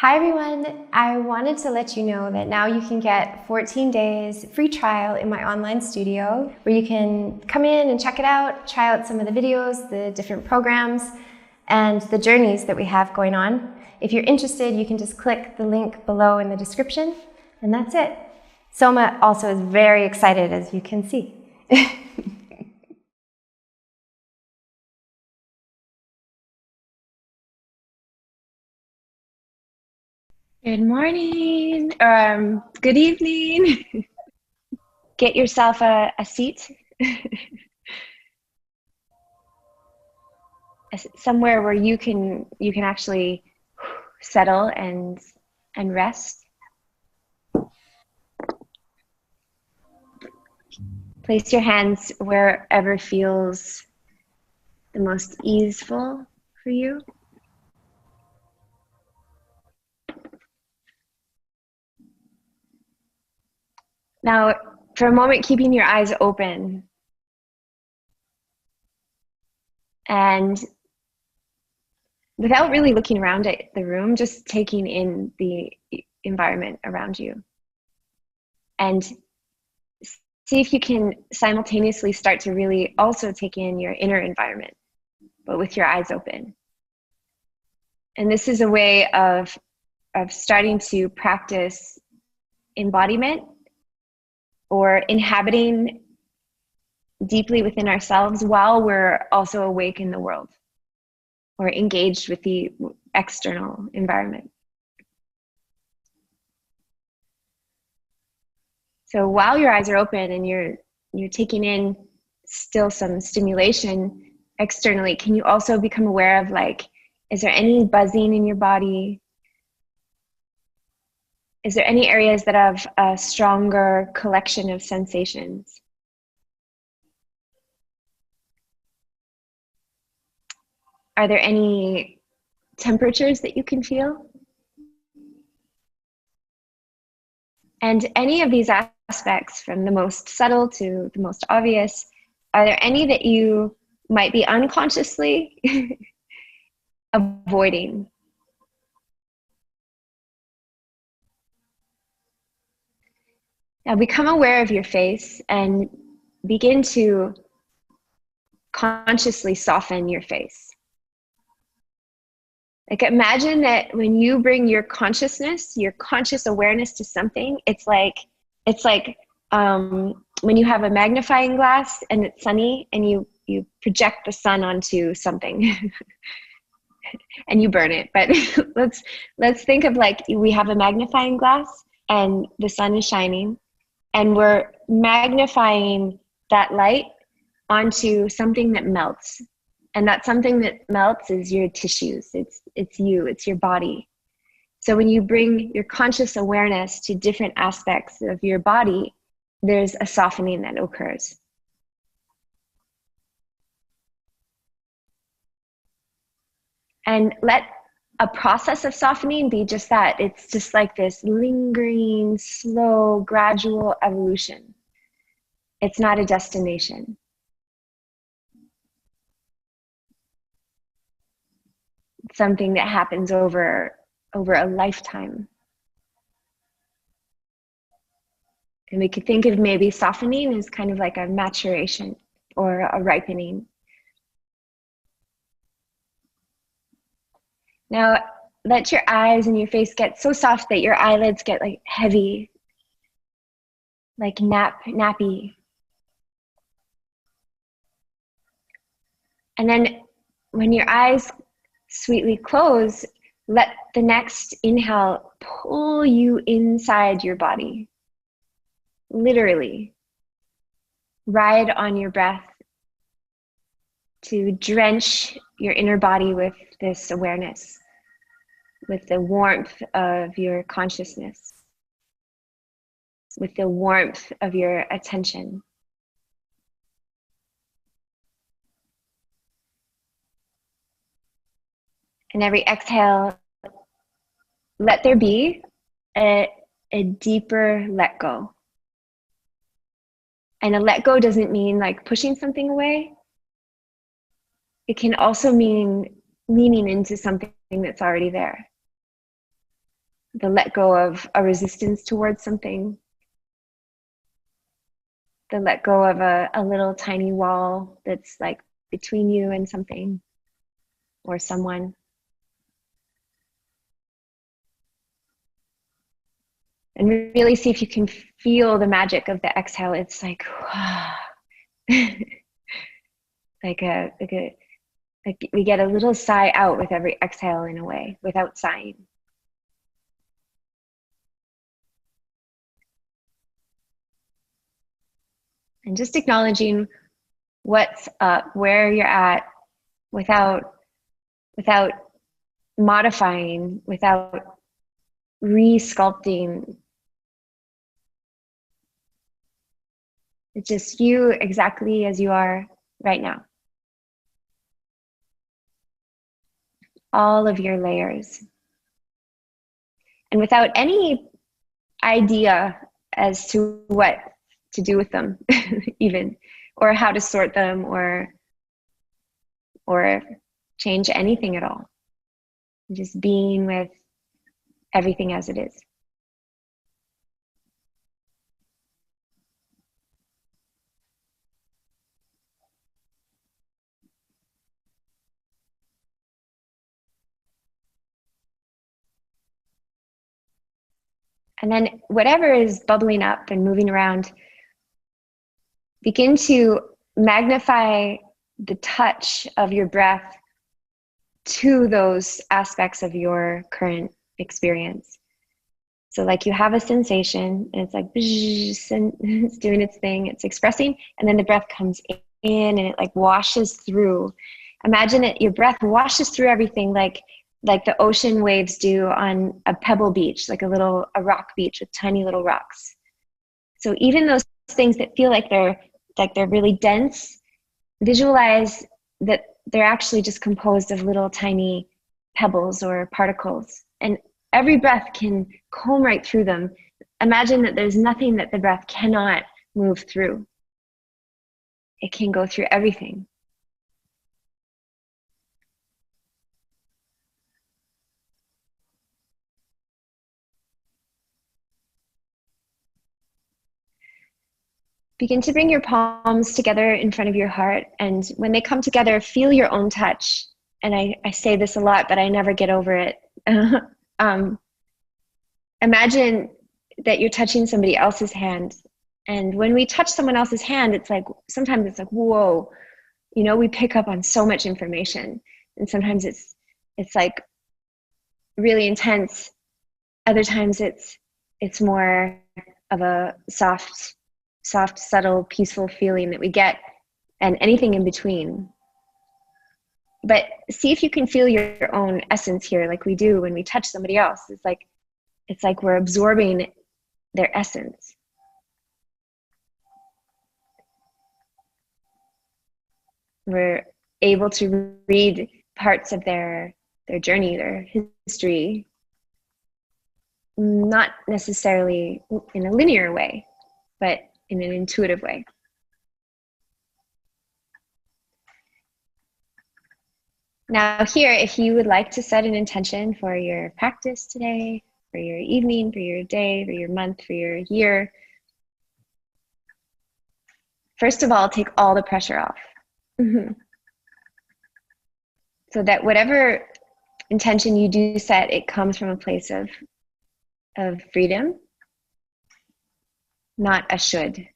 Hi everyone, I wanted to let you know that now you can get 14 days free trial in my online studio where you can come in and check it out, try out some of the videos, the different programs, and the journeys that we have going on. If you're interested, you can just click the link below in the description, and that's it. Soma also is very excited, as you can see. Good morning, good evening. Get yourself a seat, somewhere where you can actually settle and rest. Place your hands wherever feels the most easeful for you. Now, for a moment, keeping your eyes open and without really looking around at the room, just taking in the environment around you. And see if you can simultaneously start to really also take in your inner environment, but with your eyes open. And this is a way of starting to practice embodiment or inhabiting deeply within ourselves while we're also awake in the world or engaged with the external environment. So while your eyes are open and you're taking in still some stimulation externally, can you also become aware of, like, is there any buzzing in your body? Is there any areas that have a stronger collection of sensations? Are there any temperatures that you can feel? And any of these aspects, from the most subtle to the most obvious, are there any that you might be unconsciously avoiding? Now become aware of your face and begin to consciously soften your face. Like, imagine that when you bring your consciousness, your conscious awareness to something, it's like when you have a magnifying glass and it's sunny and you project the sun onto something and you burn it. But let's think of, like, we have a magnifying glass and the sun is shining and we're magnifying that light onto something that melts. And that something that melts is your tissues. It's you, it's your body. So when you bring your conscious awareness to different aspects of your body, there's a softening that occurs. And let a process of softening be just that. It's just like this lingering, slow, gradual evolution. It's not a destination. It's something that happens over a lifetime. And we could think of maybe softening as kind of like a maturation or a ripening. Now, let your eyes and your face get so soft that your eyelids get like heavy, like nappy. And then when your eyes sweetly close, let the next inhale pull you inside your body. Literally. Ride on your breath to drench your inner body with this awareness, with the warmth of your consciousness, with the warmth of your attention. And every exhale, let there be a deeper let go. And a let go doesn't mean like pushing something away. It can also mean leaning into something that's already there. the let go of a resistance towards something, the let go of a little tiny wall that's like between you and something or someone. And really see if you can feel the magic of the exhale. It's like, like we get a little sigh out with every exhale in a way, without sighing. And just acknowledging what's up, where you're at, without modifying, without re-sculpting. It's just you exactly as you are right now. All of your layers. And without any idea as to what to do with them, even, or how to sort them, or change anything at all. Just being with everything as it is. And then whatever is bubbling up and moving around, begin to magnify the touch of your breath to those aspects of your current experience. So like you have a sensation and it's like, it's doing its thing, it's expressing, and then the breath comes in and it like washes through. Imagine that your breath washes through everything like the ocean waves do on a pebble beach, like a rock beach with tiny little rocks. So even those things that feel like they're really dense, visualize that they're actually just composed of little tiny pebbles or particles. And every breath can comb right through them. Imagine that there's nothing that the breath cannot move through. It can go through everything. Begin to bring your palms together in front of your heart. And when they come together, feel your own touch. And I say this a lot, but I never get over it. Imagine that you're touching somebody else's hand. And when we touch someone else's hand, it's like, sometimes it's like, whoa, you know, we pick up on so much information. And sometimes it's like really intense. Other times it's more of a soft, subtle, peaceful feeling that we get, and anything in between. But see if you can feel your own essence here, like we do when we touch somebody else. It's like we're absorbing their essence. We're able to read parts of their journey, their history, not necessarily in a linear way, but in an intuitive way. Now here, if you would like to set an intention for your practice today, for your evening, for your day, for your month, for your year, first of all, take all the pressure off. So that whatever intention you do set, it comes from a place of freedom, not a should.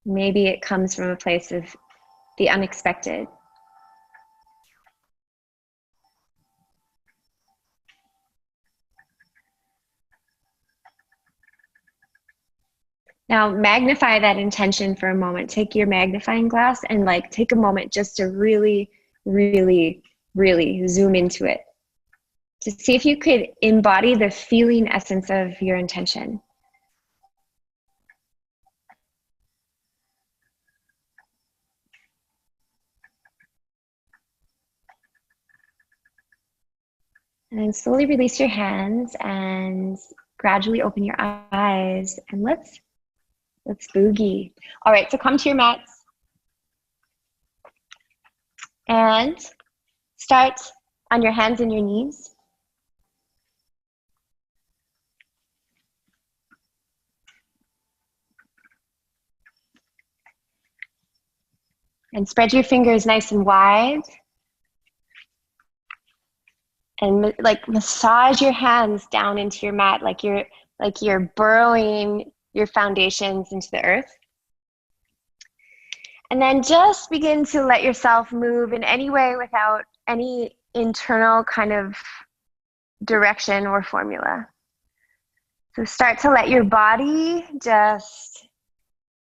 Maybe it comes from a place of the unexpected. Now magnify that intention for a moment. Take your magnifying glass and like take a moment just to really, really, really zoom into it. To see if you could embody the feeling essence of your intention. And then slowly release your hands and gradually open your eyes, and let's boogie. All right, so come to your mats and start on your hands and your knees. And spread your fingers nice and wide. And like massage your hands down into your mat like you're burrowing your foundations into the earth. And then just begin to let yourself move in any way without any internal kind of direction or formula. So start to let your body just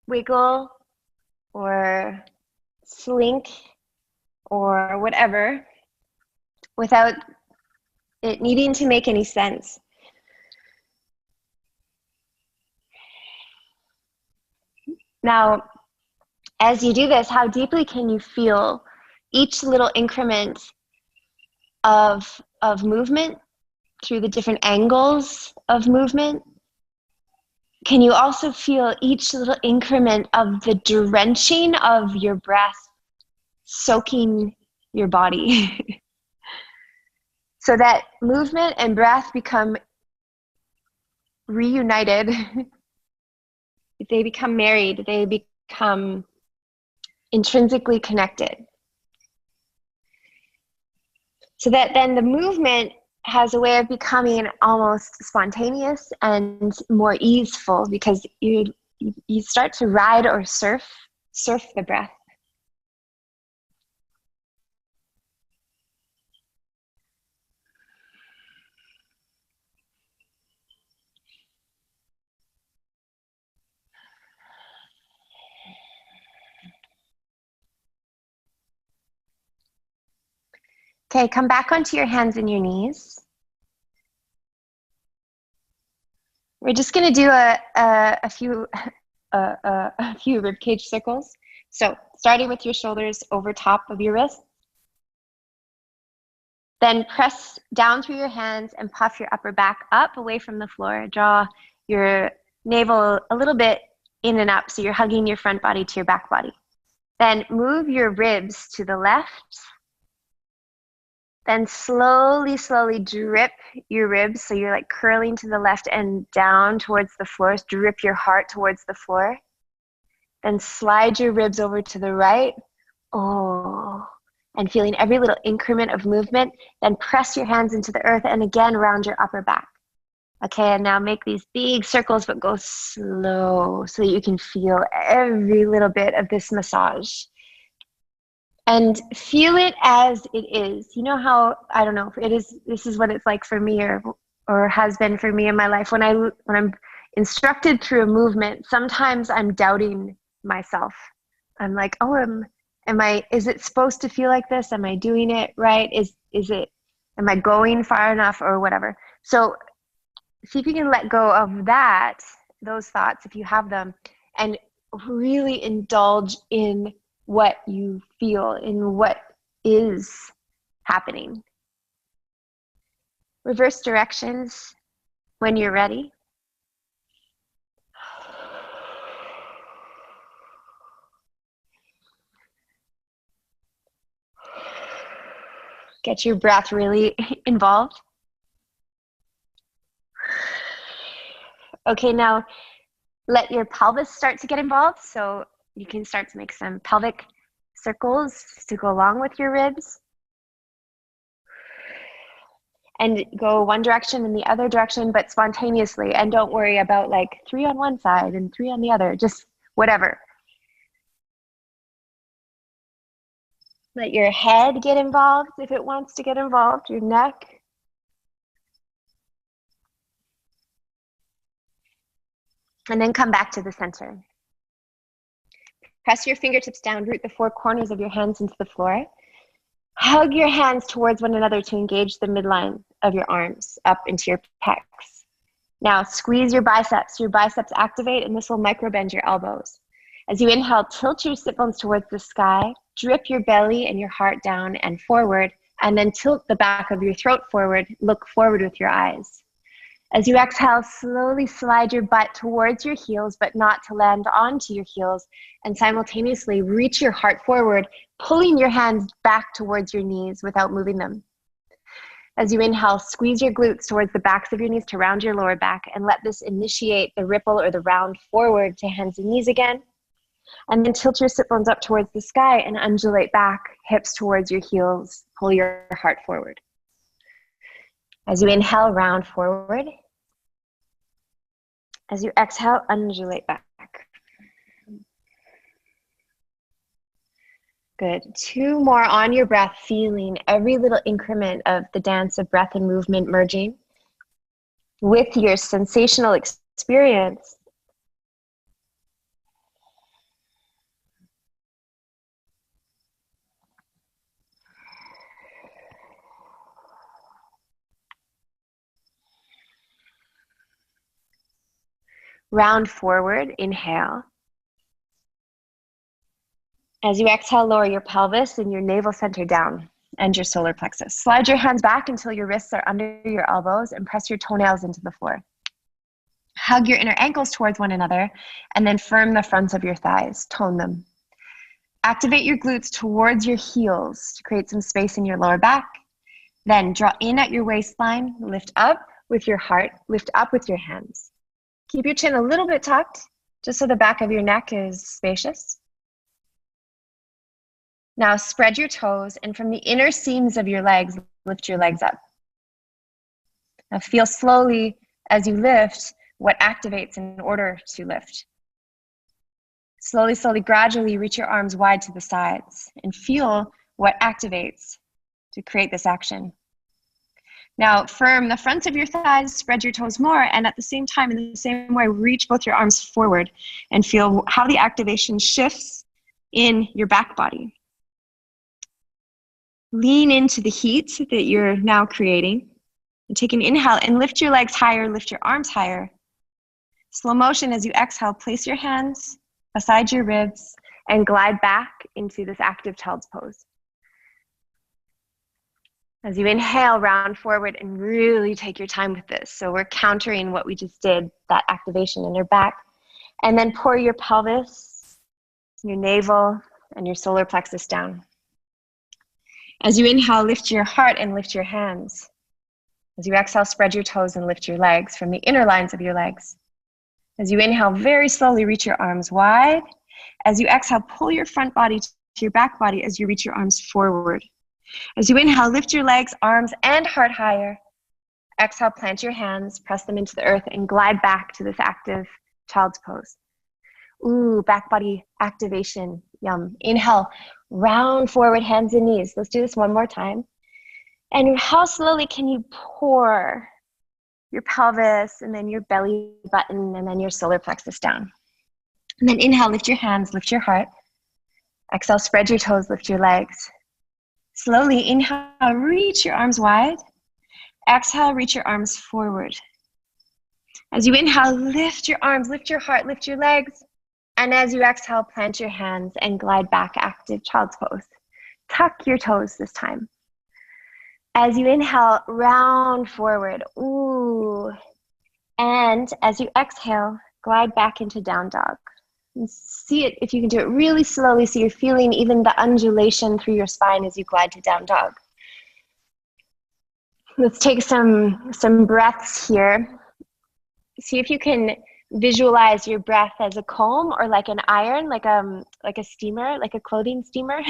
wiggle or slink or whatever without it needing to make any sense. Now, as you do this, how deeply can you feel each little increment of movement through the different angles of movement? Can you also feel each little increment of the drenching of your breath soaking your body? So that movement and breath become reunited. They become married. They become intrinsically connected. So that then the movement has a way of becoming almost spontaneous and more easeful because you start to ride or surf the breath. Okay, come back onto your hands and your knees. We're just going to do a few ribcage circles. So starting with your shoulders over top of your wrists. Then press down through your hands and puff your upper back up away from the floor. Draw your navel a little bit in and up so you're hugging your front body to your back body. Then move your ribs to the left. Then slowly, slowly drip your ribs so you're like curling to the left and down towards the floor. Drip your heart towards the floor. Then slide your ribs over to the right. Oh, and feeling every little increment of movement. Then press your hands into the earth and again round your upper back. Okay, and now make these big circles but go slow so that you can feel every little bit of this massage. And feel it as it is. You know how, I don't know, this is what it's like for me or has been for me in my life. When I'm instructed through a movement, sometimes I'm doubting myself. I'm like, oh, is it supposed to feel like this? Am I doing it right? Am I going far enough or whatever? So see if you can let go of those thoughts if you have them, and really indulge in what you feel, in what is happening. Reverse directions when you're ready. Get your breath really involved. Okay, now let your pelvis start to get involved. So you can start to make some pelvic circles to go along with your ribs. And go one direction and the other direction, but spontaneously. And don't worry about like 3 on one side and 3 on the other, just whatever. Let your head get involved if it wants to get involved, your neck. And then come back to the center. Press your fingertips down, root the 4 corners of your hands into the floor. Hug your hands towards one another to engage the midline of your arms up into your pecs. Now squeeze your biceps. Your biceps activate, and this will microbend your elbows. As you inhale, tilt your sit bones towards the sky, drip your belly and your heart down and forward, and then tilt the back of your throat forward. Look forward with your eyes. As you exhale, slowly slide your butt towards your heels, but not to land onto your heels, and simultaneously reach your heart forward, pulling your hands back towards your knees without moving them. As you inhale, squeeze your glutes towards the backs of your knees to round your lower back, and let this initiate the ripple or the round forward to hands and knees again. And then tilt your sit bones up towards the sky and undulate back, hips towards your heels. Pull your heart forward. As you inhale, round forward. As you exhale, undulate back. Good. 2 more on your breath, feeling every little increment of the dance of breath and movement merging with your sensational experience. Round forward, inhale. As you exhale, lower your pelvis and your navel center down and your solar plexus. Slide your hands back until your wrists are under your elbows and press your toenails into the floor. Hug your inner ankles towards one another and then firm the fronts of your thighs, tone them. Activate your glutes towards your heels to create some space in your lower back. Then draw in at your waistline, lift up with your heart, lift up with your hands. Keep your chin a little bit tucked, just so the back of your neck is spacious. Now spread your toes, and from the inner seams of your legs, lift your legs up. Now feel slowly as you lift what activates in order to lift. Slowly, slowly, gradually reach your arms wide to the sides and feel what activates to create this action. Now firm the fronts of your thighs, spread your toes more, and at the same time, in the same way, reach both your arms forward and feel how the activation shifts in your back body. Lean into the heat that you're now creating. And take an inhale and lift your legs higher, lift your arms higher. Slow motion as you exhale, place your hands beside your ribs and glide back into this active child's pose. As you inhale, round forward and really take your time with this. So we're countering what we just did, that activation in your back. And then pour your pelvis, your navel, and your solar plexus down. As you inhale, lift your heart and lift your hands. As you exhale, spread your toes and lift your legs from the inner lines of your legs. As you inhale, very slowly reach your arms wide. As you exhale, pull your front body to your back body as you reach your arms forward. As you inhale, lift your legs, arms, and heart higher. Exhale, plant your hands, press them into the earth, and glide back to this active child's pose. Ooh, back body activation, yum. Inhale, round forward, hands and knees. Let's do this one more time. And how slowly can you pour your pelvis and then your belly button and then your solar plexus down? And then inhale, lift your hands, lift your heart. Exhale, spread your toes, lift your legs. Slowly inhale, reach your arms wide. Exhale, reach your arms forward. As you inhale, lift your arms, lift your heart, lift your legs. And as you exhale, plant your hands and glide back, active child's pose. Tuck your toes this time. As you inhale, round forward. Ooh. And as you exhale, glide back into down dog. And see it, if you can do it really slowly, so you're feeling even the undulation through your spine as you glide to down dog. Let's take some breaths here. See if you can visualize your breath as a comb or like an iron, like a steamer, like a clothing steamer.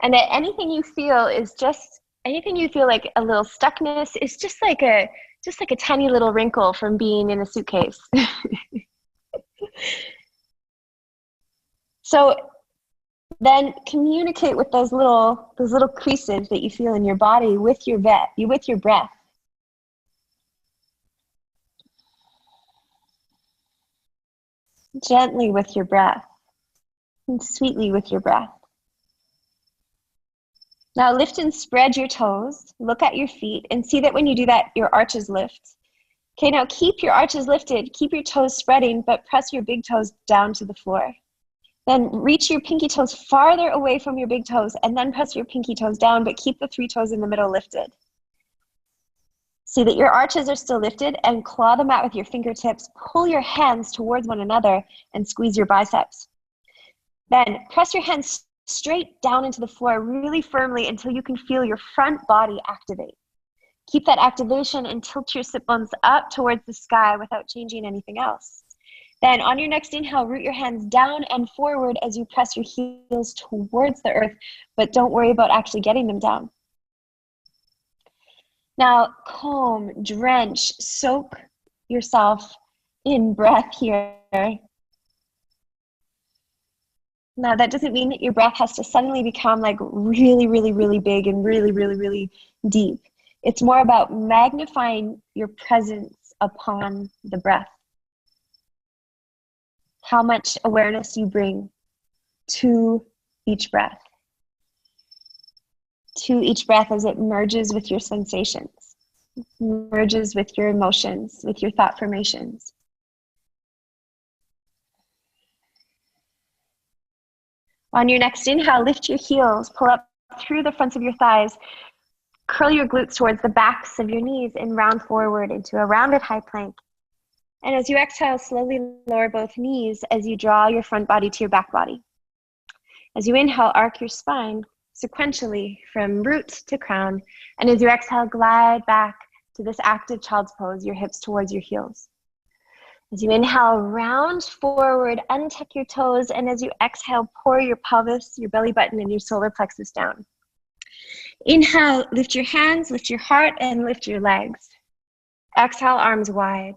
And that anything you feel like a little stuckness is just like a tiny little wrinkle from being in a suitcase. So then communicate with those little creases that you feel in your body with your breath. Gently with your breath and sweetly with your breath. Now lift and spread your toes. Look at your feet and see that when you do that, your arches lift. Okay, now keep your arches lifted. Keep your toes spreading, but press your big toes down to the floor. Then reach your pinky toes farther away from your big toes and then press your pinky toes down, but keep the 3 toes in the middle lifted. See that your arches are still lifted and claw the mat with your fingertips. Pull your hands towards one another and squeeze your biceps. Then press your hands straight down into the floor really firmly until you can feel your front body activate. Keep that activation and tilt your sit bones up towards the sky without changing anything else. Then on your next inhale, root your hands down and forward as you press your heels towards the earth, but don't worry about actually getting them down. Now, comb, drench, soak yourself in breath here. Now, that doesn't mean that your breath has to suddenly become like really, really, really big and really, really, really deep. It's more about magnifying your presence upon the breath. How much awareness you bring to each breath. To each breath as it merges with your sensations, merges with your emotions, with your thought formations. On your next inhale, lift your heels, pull up through the fronts of your thighs, curl your glutes towards the backs of your knees and round forward into a rounded high plank. And as you exhale, slowly lower both knees as you draw your front body to your back body. As you inhale, arc your spine sequentially from root to crown. And as you exhale, glide back to this active child's pose, your hips towards your heels. As you inhale, round forward, untuck your toes, and as you exhale, pour your pelvis, your belly button, and your solar plexus down. Inhale, lift your hands, lift your heart, and lift your legs. Exhale, arms wide.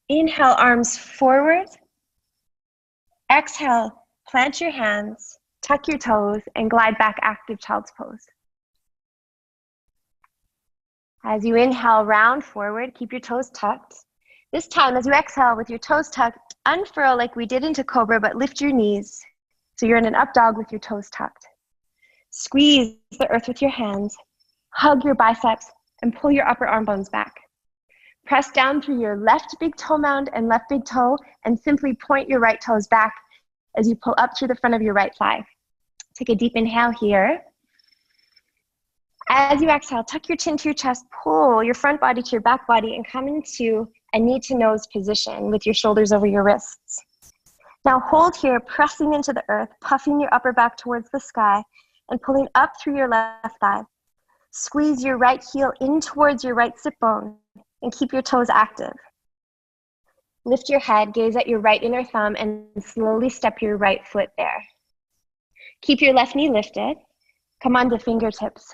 Inhale, arms forward. Exhale, plant your hands, tuck your toes, and glide back, active child's pose. As you inhale, round forward, keep your toes tucked. This time, as you exhale with your toes tucked, unfurl like we did into cobra, but lift your knees. So you're in an up dog with your toes tucked. Squeeze the earth with your hands, hug your biceps, and pull your upper arm bones back. Press down through your left big toe mound and left big toe, and simply point your right toes back as you pull up through the front of your right thigh. Take a deep inhale here. As you exhale, tuck your chin to your chest, pull your front body to your back body, and come into a knee to nose position with your shoulders over your wrists. Now hold here, pressing into the earth, puffing your upper back towards the sky, and pulling up through your left thigh. Squeeze your right heel in towards your right sit bone, and keep your toes active. Lift your head, gaze at your right inner thumb, and slowly step your right foot there. Keep your left knee lifted. Come onto fingertips.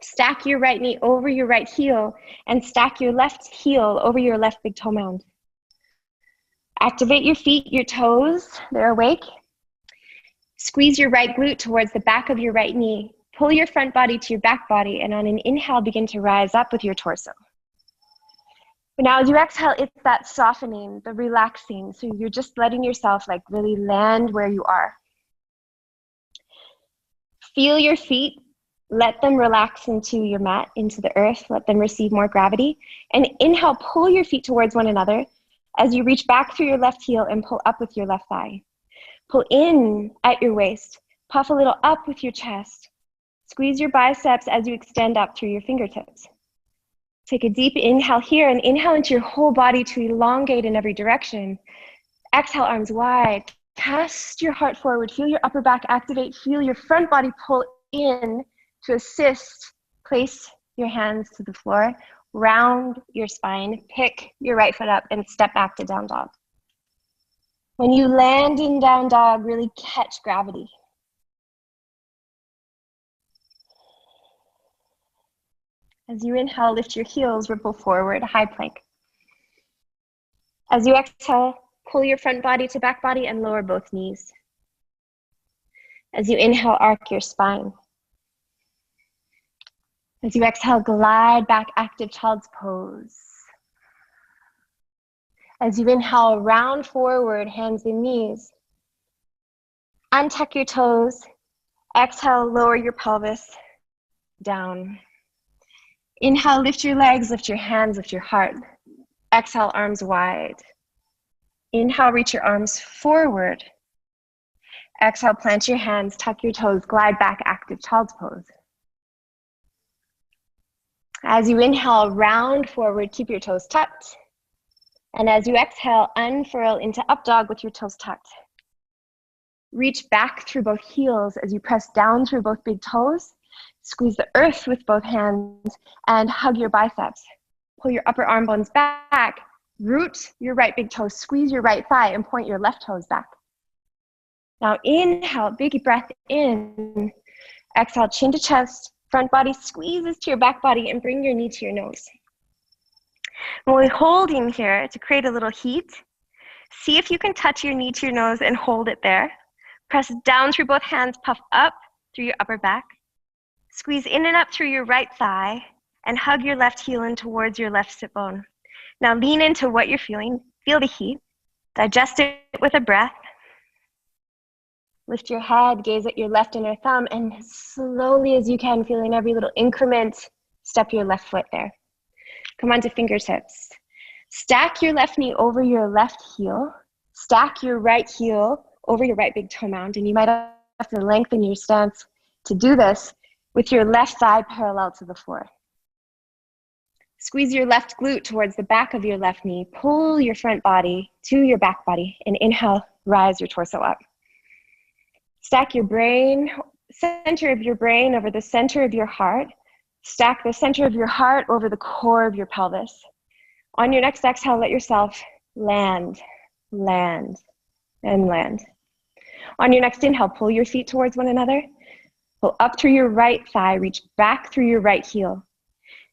Stack your right knee over your right heel and stack your left heel over your left big toe mound. Activate your feet, your toes, they're awake. Squeeze your right glute towards the back of your right knee. Pull your front body to your back body, and on an inhale, begin to rise up with your torso. But now as you exhale, it's that softening, the relaxing. So you're just letting yourself like really land where you are. Feel your feet. Let them relax into your mat, into the earth. Let them receive more gravity. And inhale, pull your feet towards one another as you reach back through your left heel and pull up with your left thigh. Pull in at your waist. Puff a little up with your chest. Squeeze your biceps as you extend up through your fingertips. Take a deep inhale here and inhale into your whole body to elongate in every direction. Exhale, arms wide. Cast your heart forward. Feel your upper back activate. Feel your front body pull in. To assist, place your hands to the floor, round your spine, pick your right foot up, and step back to down dog. When you land in down dog, really catch gravity. As you inhale, lift your heels, ripple forward, high plank. As you exhale, pull your front body to back body and lower both knees. As you inhale, arc your spine. As you exhale, glide back, active child's pose. As you inhale, round forward, hands and knees. Untuck your toes. Exhale, lower your pelvis down. Inhale, lift your legs, lift your hands, lift your heart. Exhale, arms wide. Inhale, reach your arms forward. Exhale, plant your hands, tuck your toes, glide back, active child's pose. As you inhale, round forward, keep your toes tucked. And as you exhale, unfurl into up dog with your toes tucked. Reach back through both heels as you press down through both big toes. Squeeze the earth with both hands and hug your biceps. Pull your upper arm bones back. Root your right big toe, squeeze your right thigh, and point your left toes back. Now inhale, big breath in. Exhale, chin to chest, front body squeezes to your back body, and bring your knee to your nose. When we're holding here to create a little heat, see if you can touch your knee to your nose and hold it there. Press down through both hands, puff up through your upper back. Squeeze in and up through your right thigh, and hug your left heel in towards your left sit bone. Now lean into what you're feeling. Feel the heat. Digest it with a breath. Lift your head, gaze at your left inner thumb, and slowly as you can, feeling every little increment, step your left foot there. Come onto fingertips. Stack your left knee over your left heel. Stack your right heel over your right big toe mound, and you might have to lengthen your stance to do this with your left thigh parallel to the floor. Squeeze your left glute towards the back of your left knee. Pull your front body to your back body, and inhale, rise your torso up. Stack your brain, center of your brain over the center of your heart. Stack the center of your heart over the core of your pelvis. On your next exhale, let yourself land, land, and land. On your next inhale, pull your feet towards one another. Pull up through your right thigh, reach back through your right heel.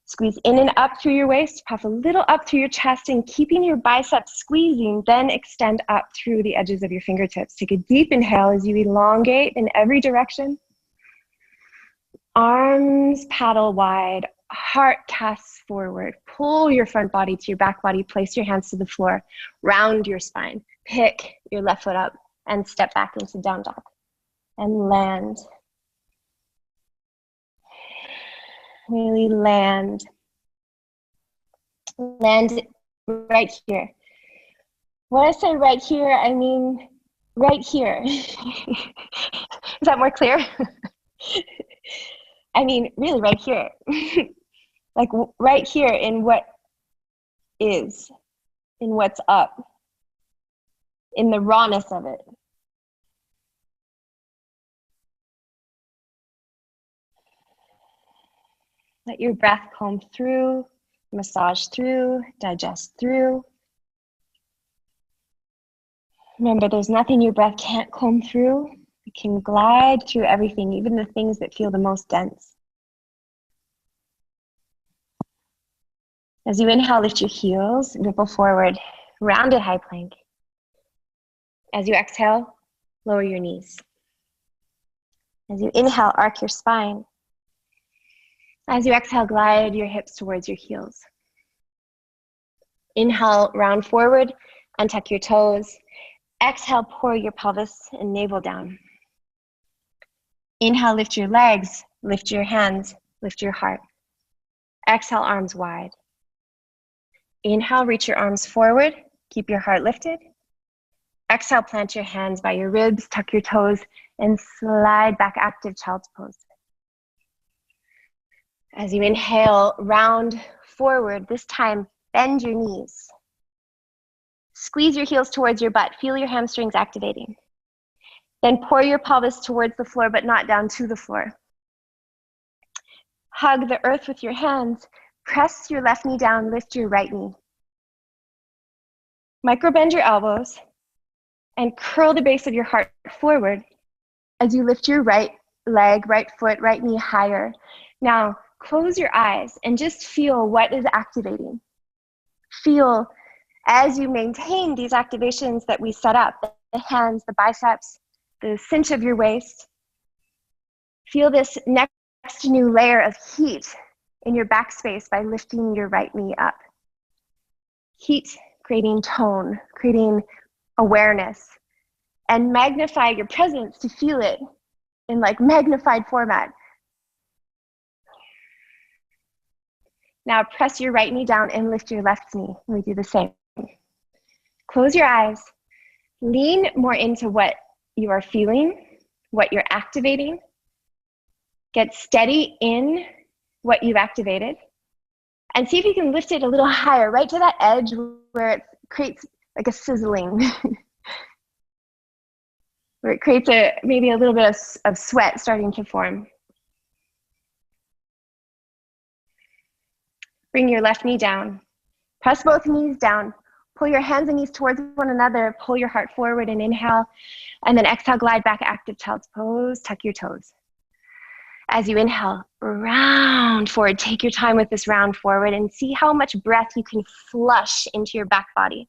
Squeeze in and up through your waist, puff a little up through your chest, and keeping your biceps squeezing, then extend up through the edges of your fingertips. Take a deep inhale as you elongate in every direction. Arms paddle wide, heart casts forward. Pull your front body to your back body, place your hands to the floor, round your spine. Pick your left foot up and step back into down dog. And land. Really land. Land right here. When I say right here, I mean right here. Is that more clear? I mean really right here. Like right here in what is, in what's up, in the rawness of it. Let your breath comb through, massage through, digest through. Remember, there's nothing your breath can't comb through. It can glide through everything, even the things that feel the most dense. As you inhale, lift your heels, ripple forward, rounded high plank. As you exhale, lower your knees. As you inhale, arc your spine. As you exhale, glide your hips towards your heels. Inhale, round forward, untuck your toes. Exhale, pour your pelvis and navel down. Inhale, lift your legs, lift your hands, lift your heart. Exhale, arms wide. Inhale, reach your arms forward, keep your heart lifted. Exhale, plant your hands by your ribs, tuck your toes, and slide back, active child's pose. As you inhale, round forward, this time bend your knees. Squeeze your heels towards your butt, feel your hamstrings activating. Then pour your pelvis towards the floor, but not down to the floor. Hug the earth with your hands, press your left knee down, lift your right knee. Micro bend your elbows and curl the base of your heart forward as you lift your right leg, right foot, right knee higher. Now, close your eyes and just feel what is activating. Feel as you maintain these activations that we set up, the hands, the biceps, the cinch of your waist. Feel this next new layer of heat in your back space by lifting your right knee up. Heat, creating tone, creating awareness, and magnify your presence to feel it in like magnified format. Now press your right knee down and lift your left knee. We do the same. Close your eyes. Lean more into what you are feeling, what you're activating. Get steady in what you've activated. And see if you can lift it a little higher, right to that edge where it creates like a sizzling. Where it creates maybe a little bit of sweat starting to form. Bring your left knee down. Press both knees down. Pull your hands and knees towards one another. Pull your heart forward and inhale. And then exhale, glide back, active child's pose. Tuck your toes. As you inhale, round forward. Take your time with this round forward and see how much breath you can flush into your back body.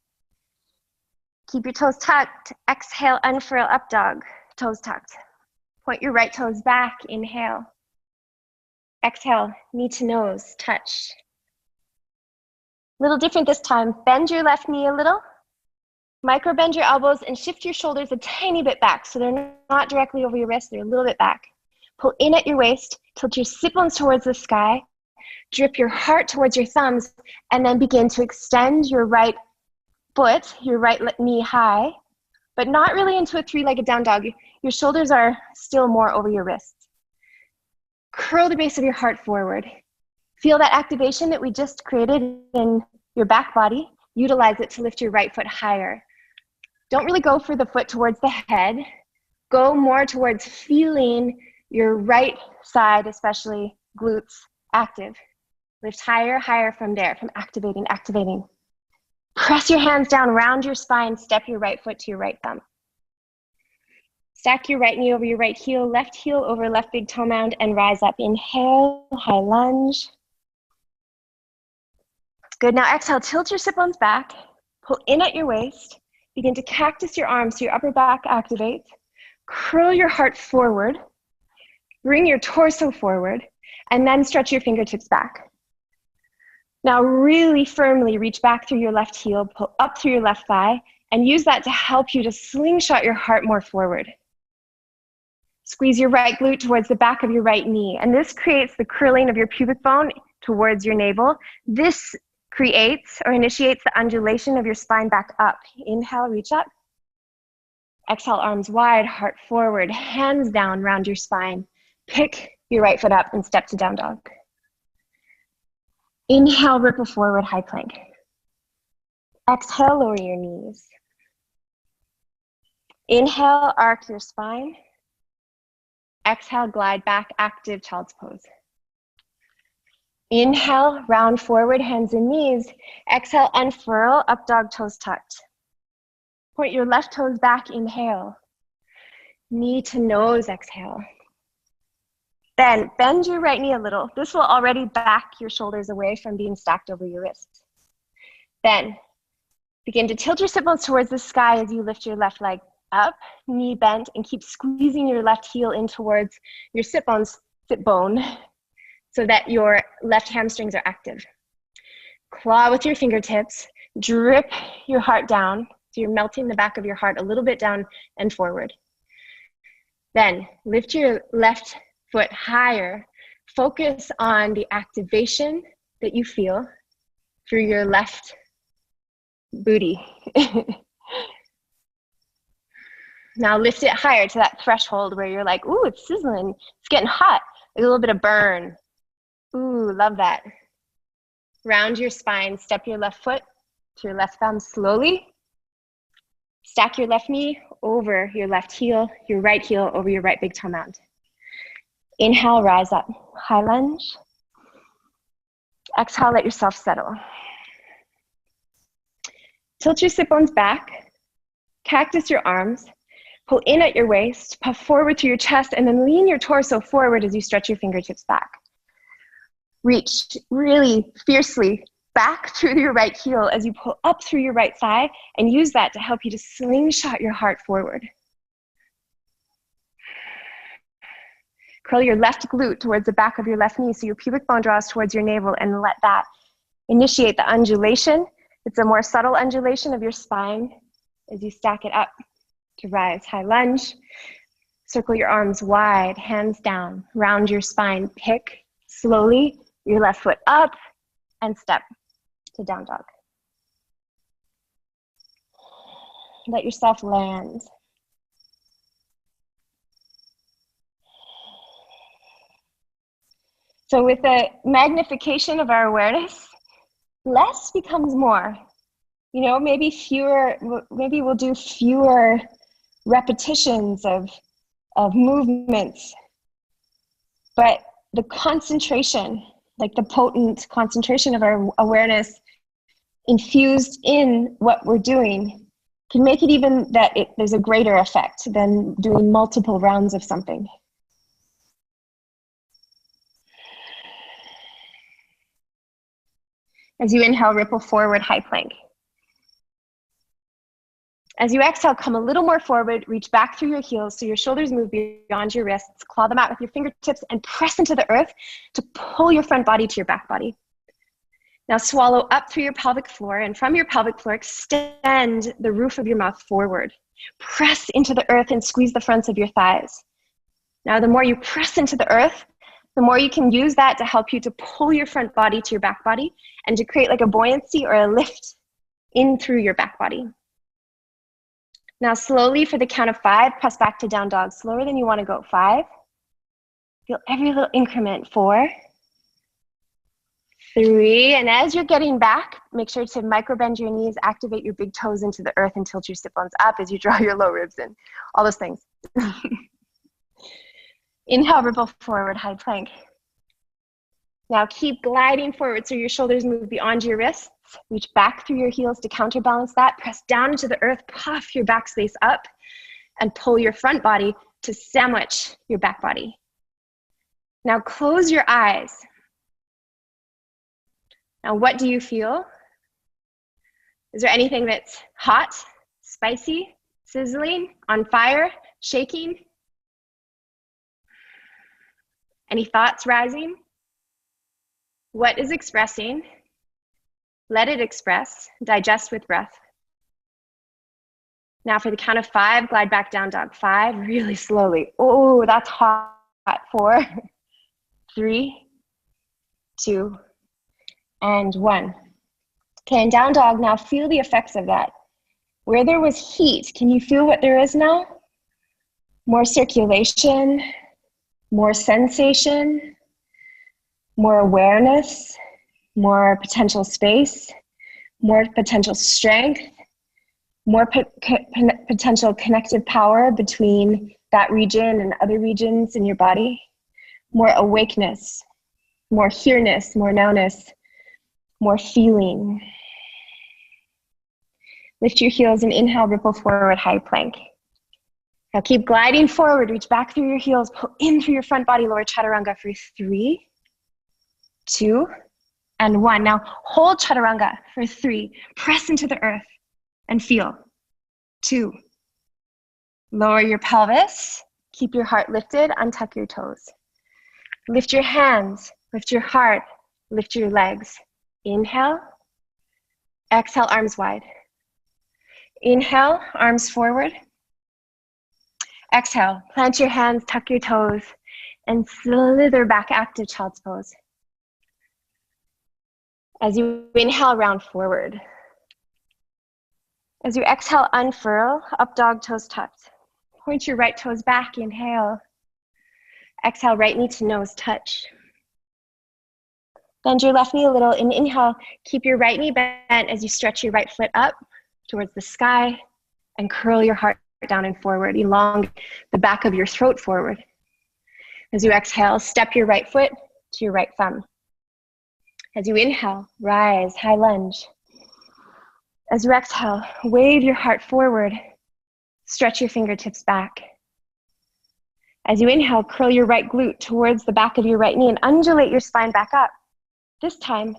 Keep your toes tucked. Exhale, unfurl, up dog. Toes tucked. Point your right toes back. Inhale. Exhale, knee to nose, touch. Little different this time. Bend your left knee a little. Micro bend your elbows and shift your shoulders a tiny bit back so they're not directly over your wrist, they're a little bit back. Pull in at your waist, tilt your sit bones towards the sky, drip your heart towards your thumbs, and then begin to extend your right foot, your right knee high, but not really into a three-legged down dog. Your shoulders are still more over your wrists. Curl the base of your heart forward. Feel that activation that we just created in your back body. Utilize it to lift your right foot higher. Don't really go for the foot towards the head. Go more towards feeling your right side, especially glutes, active. Lift higher, higher from there, from activating, activating. Press your hands down, round your spine, step your right foot to your right thumb. Stack your right knee over your right heel over left big toe mound, and rise up. Inhale, high lunge. Good, now exhale, tilt your sit bones back, pull in at your waist, begin to cactus your arms so your upper back activates. Curl your heart forward, bring your torso forward, and then stretch your fingertips back. Now really firmly reach back through your left heel, pull up through your left thigh, and use that to help you to slingshot your heart more forward. Squeeze your right glute towards the back of your right knee, and this creates the curling of your pubic bone towards your navel. This creates or initiates the undulation of your spine back up. Inhale, reach up. Exhale, arms wide, heart forward, hands down, round your spine. Pick your right foot up and step to down dog. Inhale, ripple forward, high plank. Exhale, lower your knees. Inhale, arc your spine. Exhale, glide back, active child's pose. Inhale, round forward, hands and knees. Exhale, unfurl, up dog, toes tucked. Point your left toes back, inhale. Knee to nose, exhale. Then bend your right knee a little. This will already back your shoulders away from being stacked over your wrists. Then begin to tilt your sit bones towards the sky as you lift your left leg up, knee bent, and keep squeezing your left heel in towards your sit bone, so that your left hamstrings are active. Claw with your fingertips, drip your heart down, so you're melting the back of your heart a little bit down and forward. Then lift your left foot higher, focus on the activation that you feel through your left booty. Now lift it higher to that threshold where you're like, ooh, it's sizzling, it's getting hot, a little bit of burn. Ooh, love that. Round your spine, step your left foot to your left thumb slowly. Stack your left knee over your left heel, your right heel over your right big toe mound. Inhale, rise up, high lunge. Exhale, let yourself settle. Tilt your sit bones back, cactus your arms, pull in at your waist, puff forward to your chest, and then lean your torso forward as you stretch your fingertips back. Reach really fiercely back through your right heel as you pull up through your right thigh, and use that to help you to slingshot your heart forward. Curl your left glute towards the back of your left knee so your pubic bone draws towards your navel, and let that initiate the undulation. It's a more subtle undulation of your spine as you stack it up to rise. High lunge. Circle your arms wide, hands down, round your spine. Pick slowly your left foot up and step to down dog. Let yourself land. So with the magnification of our awareness, less becomes more. You know, maybe we'll do fewer repetitions of movements, but the concentration, like the potent concentration of our awareness infused in what we're doing can make it even that there's a greater effect than doing multiple rounds of something. As you inhale, ripple forward, high plank. As you exhale, come a little more forward, reach back through your heels so your shoulders move beyond your wrists, claw them out with your fingertips and press into the earth to pull your front body to your back body. Now swallow up through your pelvic floor, and from your pelvic floor, extend the roof of your mouth forward. Press into the earth and squeeze the fronts of your thighs. Now the more you press into the earth, the more you can use that to help you to pull your front body to your back body and to create like a buoyancy or a lift in through your back body. Now slowly, for the count of 5, press back to down dog. Slower than you want to go. 5. Feel every little increment. 4, 3, and as you're getting back, make sure to micro bend your knees, activate your big toes into the earth and tilt your sit bones up as you draw your low ribs in. All those things. Inhale, ripple forward, high plank. Now keep gliding forward so your shoulders move beyond your wrists. Reach back through your heels to counterbalance that. Press down into the earth, puff your back space up, and pull your front body to sandwich your back body. Now close your eyes. Now what do you feel? Is there anything that's hot, spicy, sizzling, on fire, shaking? Any thoughts rising? What is expressing? Let it express, digest with breath. Now for the count of 5, glide back down dog. 5, really slowly. Oh, that's hot. 4, 3, 2, and 1. Okay, and down dog, now feel the effects of that. Where there was heat, can you feel what there is now? More circulation, more sensation, more awareness, more potential space, more potential strength, more potential connective power between that region and other regions in your body, more awakeness, more here-ness, more now-ness, more feeling. Lift your heels and inhale, ripple forward, high plank. Now keep gliding forward, reach back through your heels, pull in through your front body, lower chaturanga for 3, 2, and 1. Now hold chaturanga for 3. Press into the earth and feel. 2. Lower your pelvis. Keep your heart lifted. Untuck your toes. Lift your hands. Lift your heart. Lift your legs. Inhale. Exhale, arms wide. Inhale, arms forward. Exhale, plant your hands, tuck your toes, and slither back, active child's pose. As you inhale, round forward. As you exhale, unfurl, up dog, toes tucked. Point your right toes back, inhale. Exhale, right knee to nose touch. Bend your left knee a little, and inhale, keep your right knee bent as you stretch your right foot up towards the sky and curl your heart down and forward, elongate the back of your throat forward. As you exhale, step your right foot to your right thumb. As you inhale, rise, high lunge. As you exhale, wave your heart forward, stretch your fingertips back. As you inhale, curl your right glute towards the back of your right knee and undulate your spine back up. This time,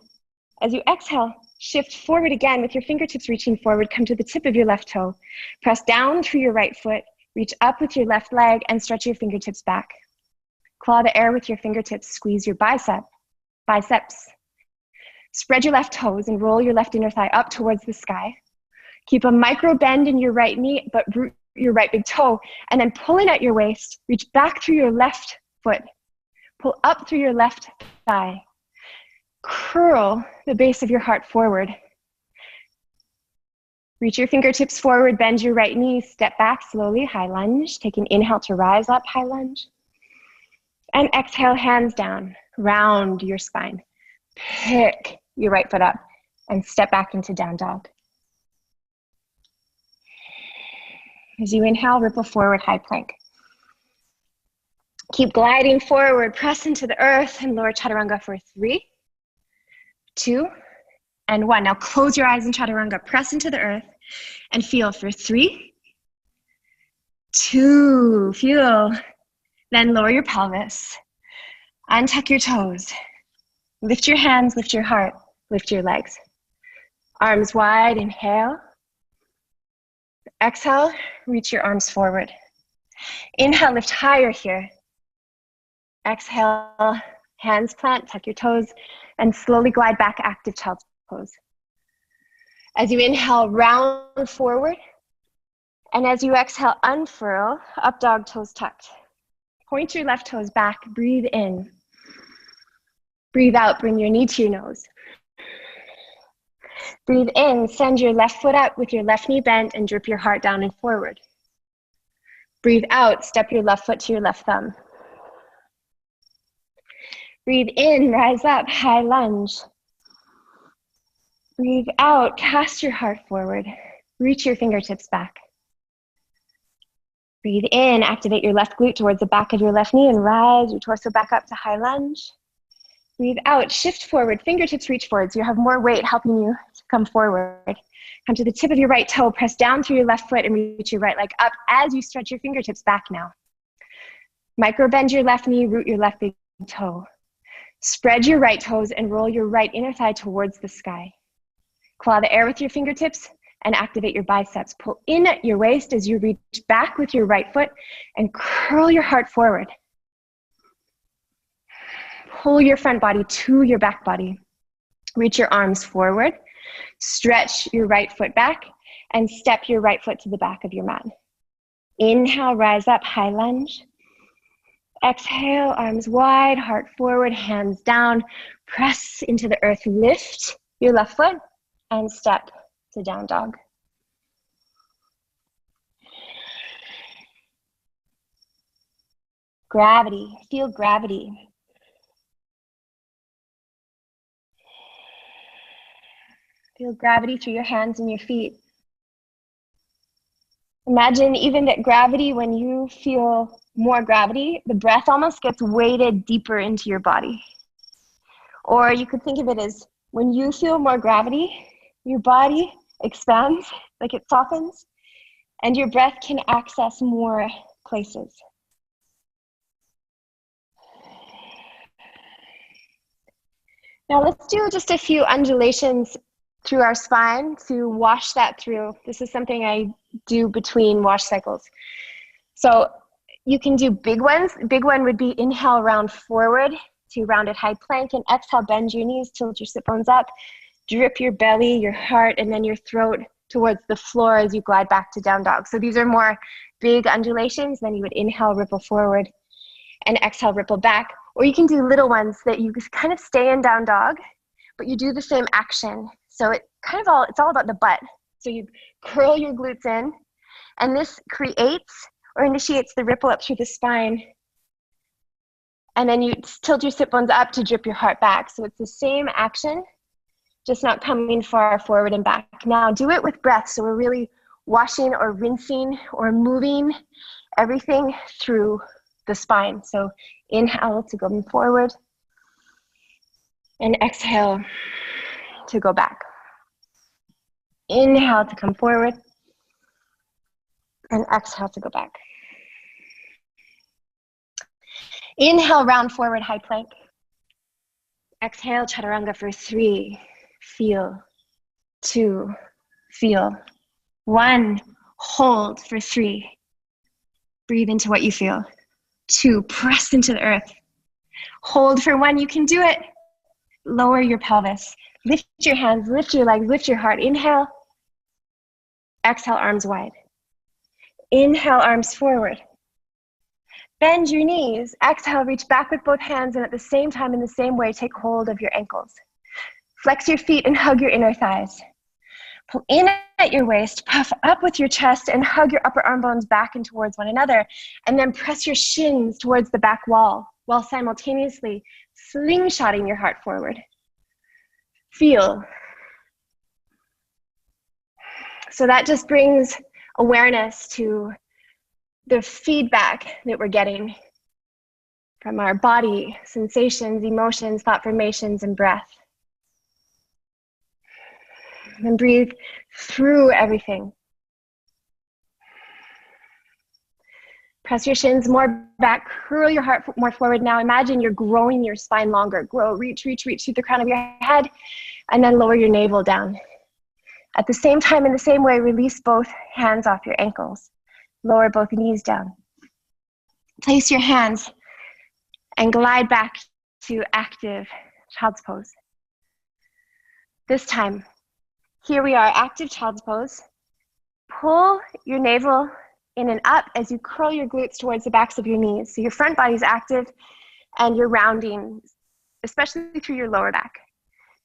as you exhale, shift forward again with your fingertips reaching forward, come to the tip of your left toe. Press down through your right foot, reach up with your left leg and stretch your fingertips back. Claw the air with your fingertips, squeeze your biceps. Spread your left toes and roll your left inner thigh up towards the sky. Keep a micro bend in your right knee, but root your right big toe, and then pull in at your waist, reach back through your left foot, pull up through your left thigh. Curl the base of your heart forward. Reach your fingertips forward, bend your right knee, step back slowly, high lunge. Take an inhale to rise up, high lunge. And exhale, hands down, round your spine. Pick your right foot up and step back into down dog. As you inhale, ripple forward, high plank. Keep gliding forward, press into the earth and lower chaturanga for 3, 2, and 1. Now close your eyes in Chaturanga, press into the earth, and feel for 3, 2, feel. Then lower your pelvis, untuck your toes, lift your hands, lift your heart, lift your legs. Arms wide, inhale. Exhale, reach your arms forward. Inhale, lift higher here. Exhale, hands plant, tuck your toes, and slowly glide back, active child's pose. As you inhale, round forward. And as you exhale, unfurl, up dog, toes tucked. Point your left toes back, breathe in. Breathe out, bring your knee to your nose. Breathe in, send your left foot up with your left knee bent and drip your heart down and forward. Breathe out, step your left foot to your left thumb. Breathe in, rise up, high lunge. Breathe out, cast your heart forward. Reach your fingertips back. Breathe in, activate your left glute towards the back of your left knee and rise your torso back up to high lunge. Breathe out, shift forward, fingertips reach forward so you have more weight helping you to come forward. Come to the tip of your right toe, press down through your left foot and reach your right leg up as you stretch your fingertips back now. Micro bend your left knee, root your left big toe. Spread your right toes and roll your right inner thigh towards the sky. Claw the air with your fingertips and activate your biceps. Pull in at your waist as you reach back with your right foot and curl your heart forward. Pull your front body to your back body. Reach your arms forward. Stretch your right foot back and step your right foot to the back of your mat. Inhale, rise up, high lunge. Exhale, arms wide, heart forward, hands down. Press into the earth, lift your left foot and step to down dog. Gravity, feel gravity. Feel gravity through your hands and your feet. Imagine even that gravity, when you feel more gravity, the breath almost gets weighted deeper into your body. Or you could think of it as when you feel more gravity, your body expands, like it softens, and your breath can access more places. Now let's do just a few undulations through our spine to wash that through. This is something I do between wash cycles. So you can do big ones. Big one would be inhale, round forward to rounded high plank, and exhale, bend your knees, tilt your sit bones up, drip your belly, your heart, and then your throat towards the floor as you glide back to down dog. So these are more big undulations. Then you would inhale, ripple forward, and exhale, ripple back. Or you can do little ones that you just kind of stay in down dog, but you do the same action. So it's all about the butt. So you curl your glutes in, and this creates or initiates the ripple up through the spine. And then you tilt your sit bones up to drip your heart back. So it's the same action, just not coming far forward and back. Now do it with breath. So we're really washing or rinsing or moving everything through the spine. So inhale to go forward, and exhale to go back. Inhale to come forward, and exhale to go back. Inhale, round forward, high plank. Exhale, Chaturanga for 3. Feel. 2. Feel. 1. Hold for 3. Breathe into what you feel. 2. Press into the earth. Hold for 1. You can do it. Lower your pelvis. Lift your hands, lift your legs, lift your heart. Inhale. Exhale, arms wide. Inhale, arms forward. Bend your knees. Exhale, reach back with both hands, and at the same time, in the same way, take hold of your ankles. Flex your feet and hug your inner thighs. Pull in at your waist, puff up with your chest, and hug your upper arm bones back and towards one another. And then press your shins towards the back wall while simultaneously slingshotting your heart forward. Feel. So that just brings awareness to the feedback that we're getting from our body, sensations, emotions, thought formations, and breath. And breathe through everything. Press your shins more back, curl your heart more forward. Now imagine you're growing your spine longer. Grow, reach, reach, reach through the crown of your head, and then lower your navel down. At the same time, in the same way, release both hands off your ankles. Lower both knees down. Place your hands and glide back to active child's pose. This time, here we are, active child's pose. Pull your navel in and up as you curl your glutes towards the backs of your knees. So your front body is active and you're rounding, especially through your lower back.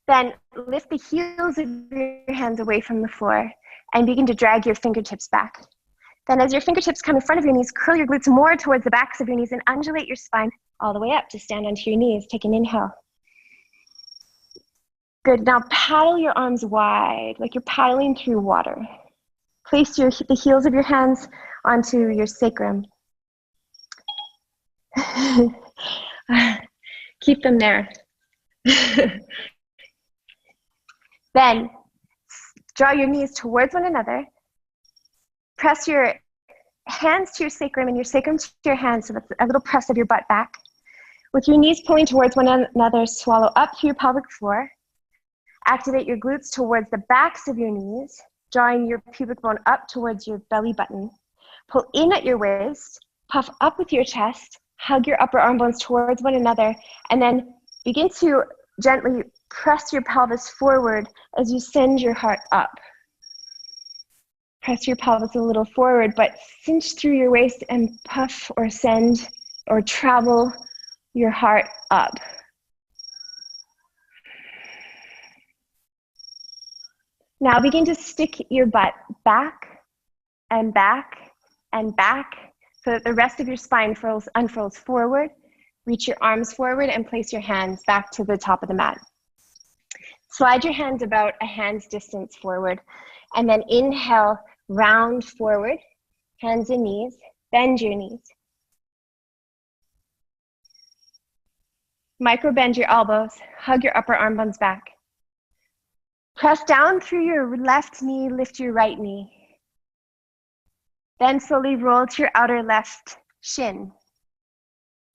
Then lift the heels of your hands away from the floor and begin to drag your fingertips back. Then as your fingertips come in front of your knees, curl your glutes more towards the backs of your knees and undulate your spine all the way up to stand onto your knees. Take an inhale. Good, now paddle your arms wide, like you're paddling through water. Place the heels of your hands onto your sacrum. Keep them there. Then draw your knees towards one another. Press your hands to your sacrum and your sacrum to your hands, so that's a little press of your butt back. With your knees pulling towards one another, swallow up through your pelvic floor. Activate your glutes towards the backs of your knees, drawing your pubic bone up towards your belly button. Pull in at your waist, puff up with your chest, hug your upper arm bones towards one another, and then begin to gently press your pelvis forward as you send your heart up. Press your pelvis a little forward, but cinch through your waist and puff or send or travel your heart up. Now begin to stick your butt back and back and back so that the rest of your spine unfurls forward. Reach your arms forward and place your hands back to the top of the mat. Slide your hands about a hand's distance forward, and then inhale, round forward, hands and knees, bend your knees. Micro bend your elbows, hug your upper arm bones back. Press down through your left knee, lift your right knee. Then slowly roll to your outer left shin.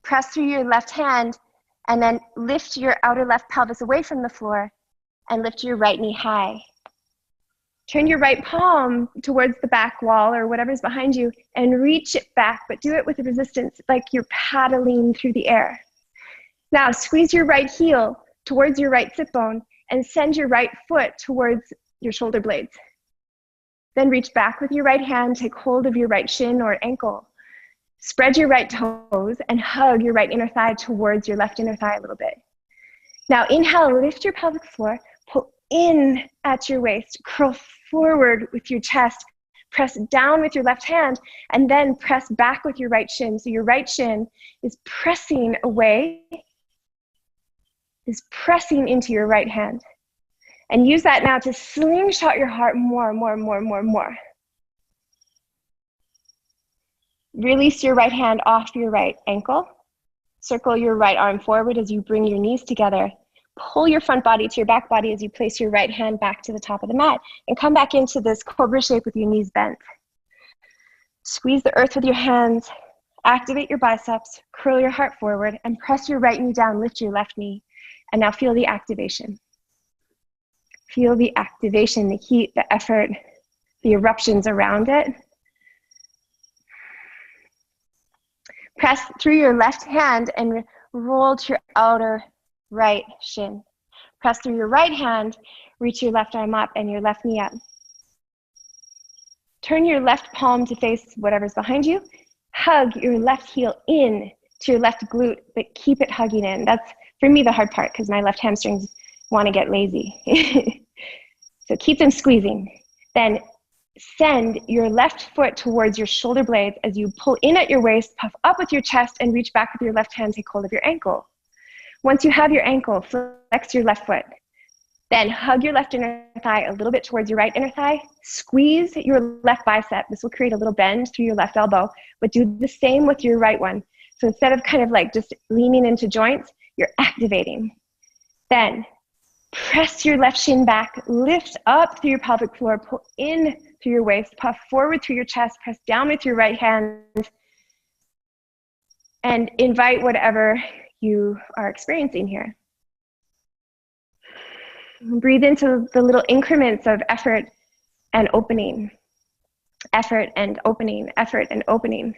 Press through your left hand and then lift your outer left pelvis away from the floor and lift your right knee high. Turn your right palm towards the back wall or whatever's behind you and reach it back, but do it with resistance, like you're paddling through the air. Now squeeze your right heel towards your right sit bone and send your right foot towards your shoulder blades. Then reach back with your right hand, take hold of your right shin or ankle. Spread your right toes and hug your right inner thigh towards your left inner thigh a little bit. Now inhale, lift your pelvic floor, pull in at your waist, curl forward with your chest, press down with your left hand, and then press back with your right shin. So your right shin is pressing away, is pressing into your right hand. And use that now to slingshot your heart more. Release your right hand off your right ankle. Circle your right arm forward as you bring your knees together. Pull your front body to your back body as you place your right hand back to the top of the mat. And come back into this cobra shape with your knees bent. Squeeze the earth with your hands. Activate your biceps. Curl your heart forward. And press your right knee down. Lift your left knee. And now feel the activation. Feel the activation, the heat, the effort, the eruptions around it. Press through your left hand and roll to your outer right shin. Press through your right hand, reach your left arm up and your left knee up. Turn your left palm to face whatever's behind you. Hug your left heel in to your left glute, but keep it hugging in. That's, for me, the hard part because my left hamstrings want to get lazy. So keep them squeezing. Then send your left foot towards your shoulder blades as you pull in at your waist, puff up with your chest, and reach back with your left hand, take hold of your ankle. Once you have your ankle, flex your left foot. Then hug your left inner thigh a little bit towards your right inner thigh. Squeeze your left bicep. This will create a little bend through your left elbow, but do the same with your right one. So instead of kind of like just leaning into joints, you're activating. Then Press your left shin back, lift up through your pelvic floor, pull in through your waist, puff forward through your chest, press down with your right hand, and invite whatever you are experiencing here. Breathe into the little increments of effort and opening, effort and opening, effort and opening.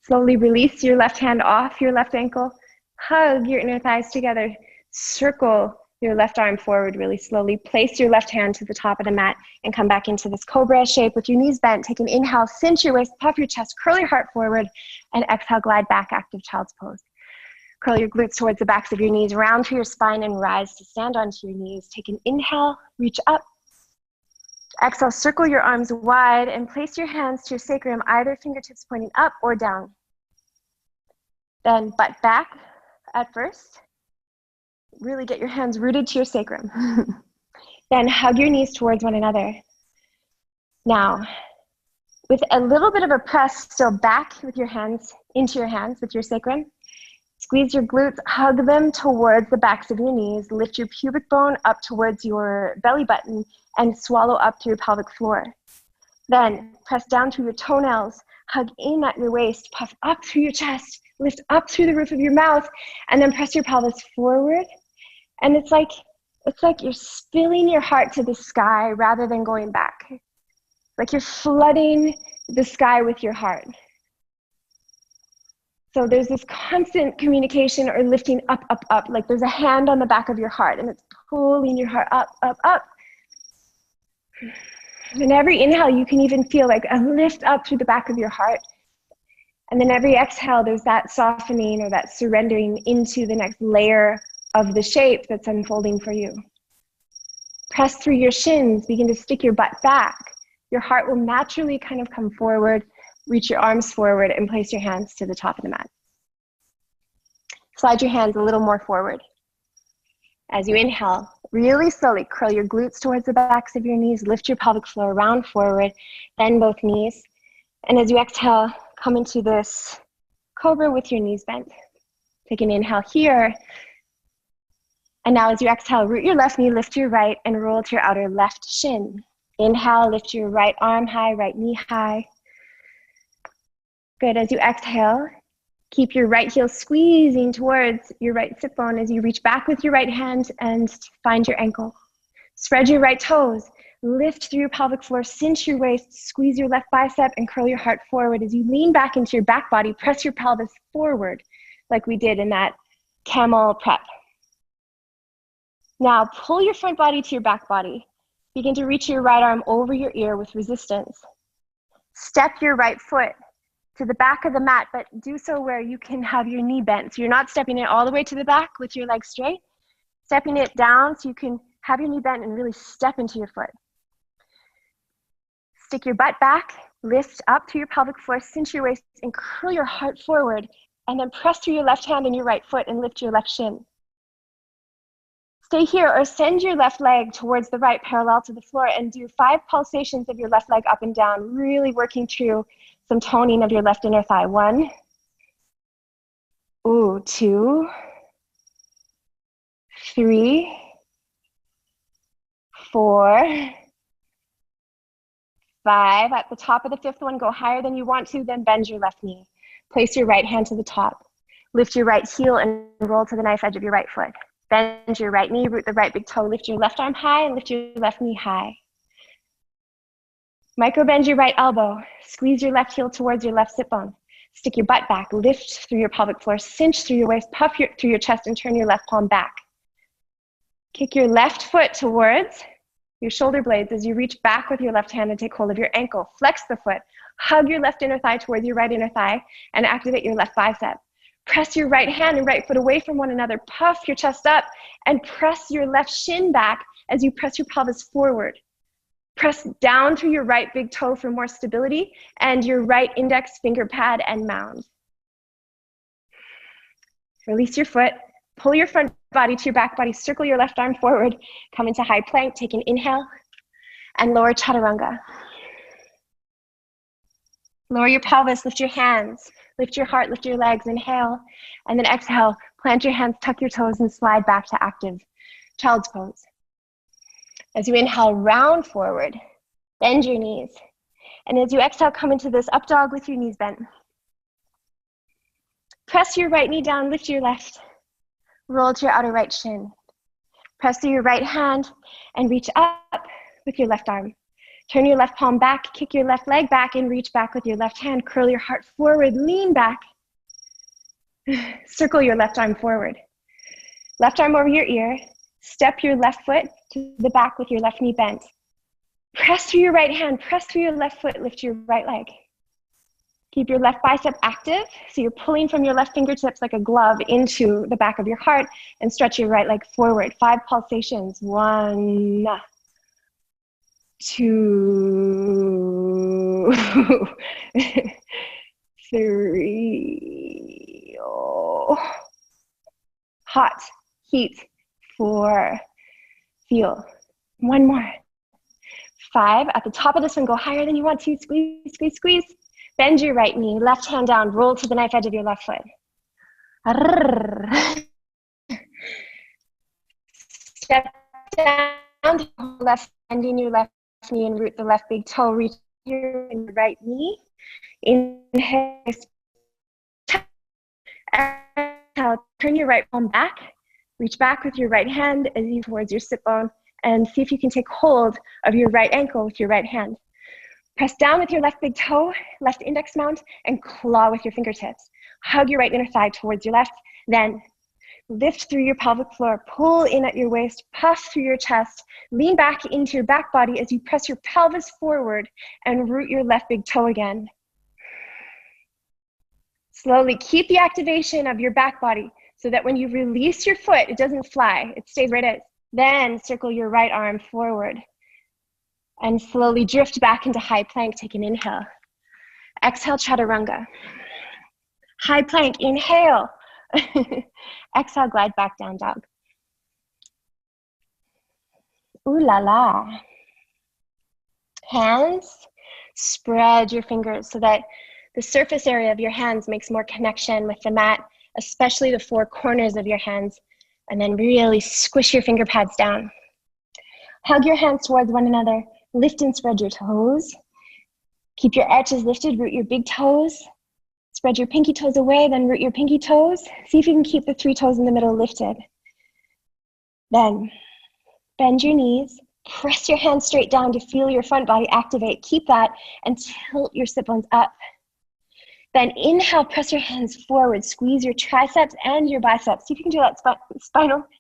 Slowly release your left hand off your left ankle. Hug your inner thighs together. Circle your left arm forward really slowly. Place your left hand to the top of the mat and come back into this cobra shape with your knees bent. Take an inhale, cinch your waist, puff your chest, curl your heart forward, and exhale, glide back, active child's pose. Curl your glutes towards the backs of your knees, round through your spine and rise to stand onto your knees. Take an inhale, reach up. Exhale, circle your arms wide and place your hands to your sacrum, either fingertips pointing up or down. Then butt back at first. Really get your hands rooted to your sacrum. Then hug your knees towards one another. Now, with a little bit of a press still back with your hands, into your hands with your sacrum, squeeze your glutes, hug them towards the backs of your knees, lift your pubic bone up towards your belly button, and swallow up through your pelvic floor. Then press down through your toenails, hug in at your waist, puff up through your chest, lift up through the roof of your mouth, and then press your pelvis forward. And it's like you're spilling your heart to the sky rather than going back. Like you're flooding the sky with your heart. So there's this constant communication or lifting up, up, up. Like there's a hand on the back of your heart and it's pulling your heart up, up, up. And every inhale, you can even feel like a lift up through the back of your heart. And then every exhale, there's that softening or that surrendering into the next layer of the shape that's unfolding for you. Press through your shins, begin to stick your butt back. Your heart will naturally kind of come forward, reach your arms forward, and place your hands to the top of the mat. Slide your hands a little more forward. As you inhale, really slowly curl your glutes towards the backs of your knees, lift your pelvic floor, round forward, bend both knees. And as you exhale, come into this cobra with your knees bent. Take an inhale here. And now as you exhale, root your left knee, lift your right, and roll to your outer left shin. Inhale, lift your right arm high, right knee high. Good. As you exhale, keep your right heel squeezing towards your right sit bone as you reach back with your right hand and find your ankle. Spread your right toes. Lift through your pelvic floor, cinch your waist, squeeze your left bicep, and curl your heart forward. As you lean back into your back body, press your pelvis forward like we did in that camel prep. Now, pull your front body to your back body. Begin to reach your right arm over your ear with resistance. Step your right foot to the back of the mat, but do so where you can have your knee bent. So you're not stepping it all the way to the back with your leg straight, stepping it down so you can have your knee bent and really step into your foot. Stick your butt back, lift up to your pelvic floor, cinch your waist, and curl your heart forward, and then press through your left hand and your right foot and lift your left shin. Stay here or send your left leg towards the right parallel to the floor and do 5 pulsations of your left leg up and down, really working through some toning of your left inner thigh. 1, 2, 3, 4, 5. At the top of the 5th one, go higher than you want to, then bend your left knee. Place your right hand to the top. Lift your right heel and roll to the knife edge of your right foot. Bend your right knee, root the right big toe, lift your left arm high and lift your left knee high. Micro bend your right elbow, squeeze your left heel towards your left sit bone. Stick your butt back, lift through your pelvic floor, cinch through your waist, puff through your chest and turn your left palm back. Kick your left foot towards your shoulder blades as you reach back with your left hand and take hold of your ankle. Flex the foot, hug your left inner thigh towards your right inner thigh and activate your left bicep. Press your right hand and right foot away from one another. Puff your chest up and press your left shin back as you press your pelvis forward. Press down through your right big toe for more stability and your right index finger pad and mound. Release your foot. Pull your front body to your back body. Circle your left arm forward. Come into high plank. Take an inhale and lower Chaturanga. Lower your pelvis. Lift your hands. Lift your heart, lift your legs, inhale, and then exhale, Plant your hands, tuck your toes, and slide back to active child's pose. As you inhale, round forward, bend your knees. And as you exhale, come into this up dog with your knees bent. Press your right knee down, lift your left. Roll to your outer right shin. Press through your right hand and reach up with your left arm. Turn your left palm back, kick your left leg back, and reach back with your left hand. Curl your heart forward, lean back. Circle your left arm forward. Left arm over your ear. Step your left foot to the back with your left knee bent. Press through your right hand, press through your left foot, lift your right leg. Keep your left bicep active, so you're pulling from your left fingertips like a glove into the back of your heart, and stretch your right leg forward. 5 pulsations. 1, 2, 3. Oh. Hot, heat. 4. Feel. 1 more. 5. At the top of this one, go higher than you want to. Squeeze, squeeze, squeeze. Bend your right knee, left hand down, roll to the knife edge of your left foot. Step down, left, bending your left knee and root the left big toe. Reach your right knee. Inhale. Exhale, turn your right palm back. Reach back with your right hand as you towards your sit bone, and see if you can take hold of your right ankle with your right hand. Press down with your left big toe, left index mount, and claw with your fingertips. Hug your right inner thigh towards your left. Then lift through your pelvic floor, pull in at your waist, puff through your chest, lean back into your back body as you press your pelvis forward and root your left big toe again. Slowly keep the activation of your back body so that when you release your foot, it doesn't fly, it stays right as. Then circle your right arm forward and slowly drift back into high plank. Take an inhale. Exhale, Chaturanga. High plank, inhale. Exhale, glide back down dog. Ooh la la. Hands, spread your fingers so that the surface area of your hands makes more connection with the mat, especially the 4 corners of your hands, and then really squish your finger pads down. Hug your hands towards one another. Lift and spread your toes. Keep your arches lifted, root your big toes. Spread your pinky toes away, then root your pinky toes. See if you can keep the 3 toes in the middle lifted. Then bend your knees. Press your hands straight down to feel your front body activate. Keep that and tilt your sit bones up. Then inhale, press your hands forward. Squeeze your triceps and your biceps. See if you can do that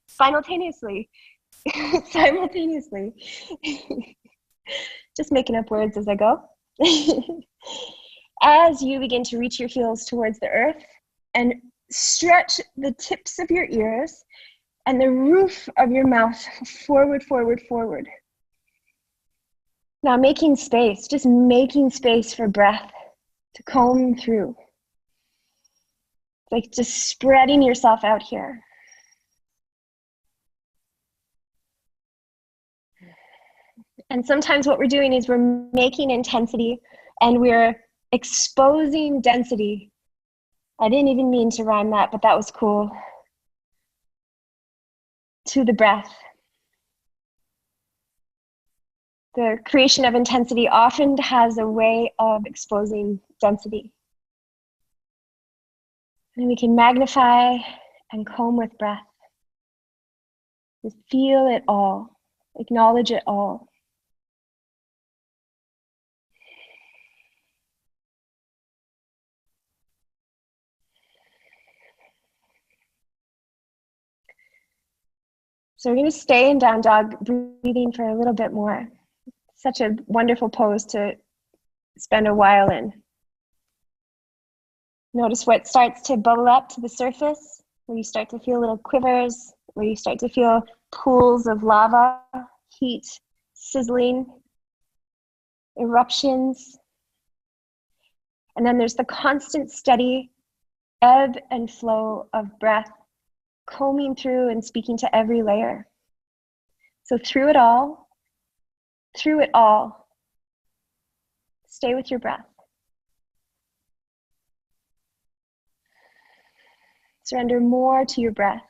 simultaneously. Simultaneously. Just making up words as I go. As you begin to reach your heels towards the earth and stretch the tips of your ears and the roof of your mouth forward, forward, forward. Now making space, just making space for breath to comb through. Like just spreading yourself out here. And sometimes what we're doing is we're making intensity and we're exposing density. I didn't even mean to rhyme that, but that was cool. To the breath. The creation of intensity often has a way of exposing density. And we can magnify and comb with breath. Just feel it all. Acknowledge it all. So we're going to stay in down dog breathing for a little bit more. Such a wonderful pose to spend a while in. Notice what starts to bubble up to the surface, where you start to feel little quivers, where you start to feel pools of lava, heat, sizzling, eruptions. And then there's the constant steady ebb and flow of breath, combing through and speaking to every layer. So through it all, stay with your breath. Surrender more to your breath.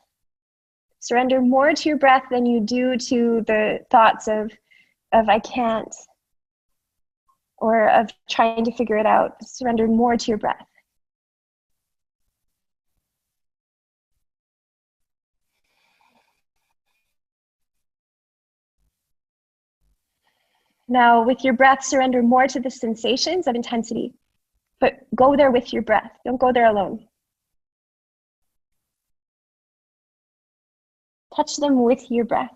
Surrender more to your breath than you do to the thoughts of I can't, or of trying to figure it out. Surrender more to your breath. Now, with your breath, surrender more to the sensations of intensity, but go there with your breath. Don't go there alone. Touch them with your breath.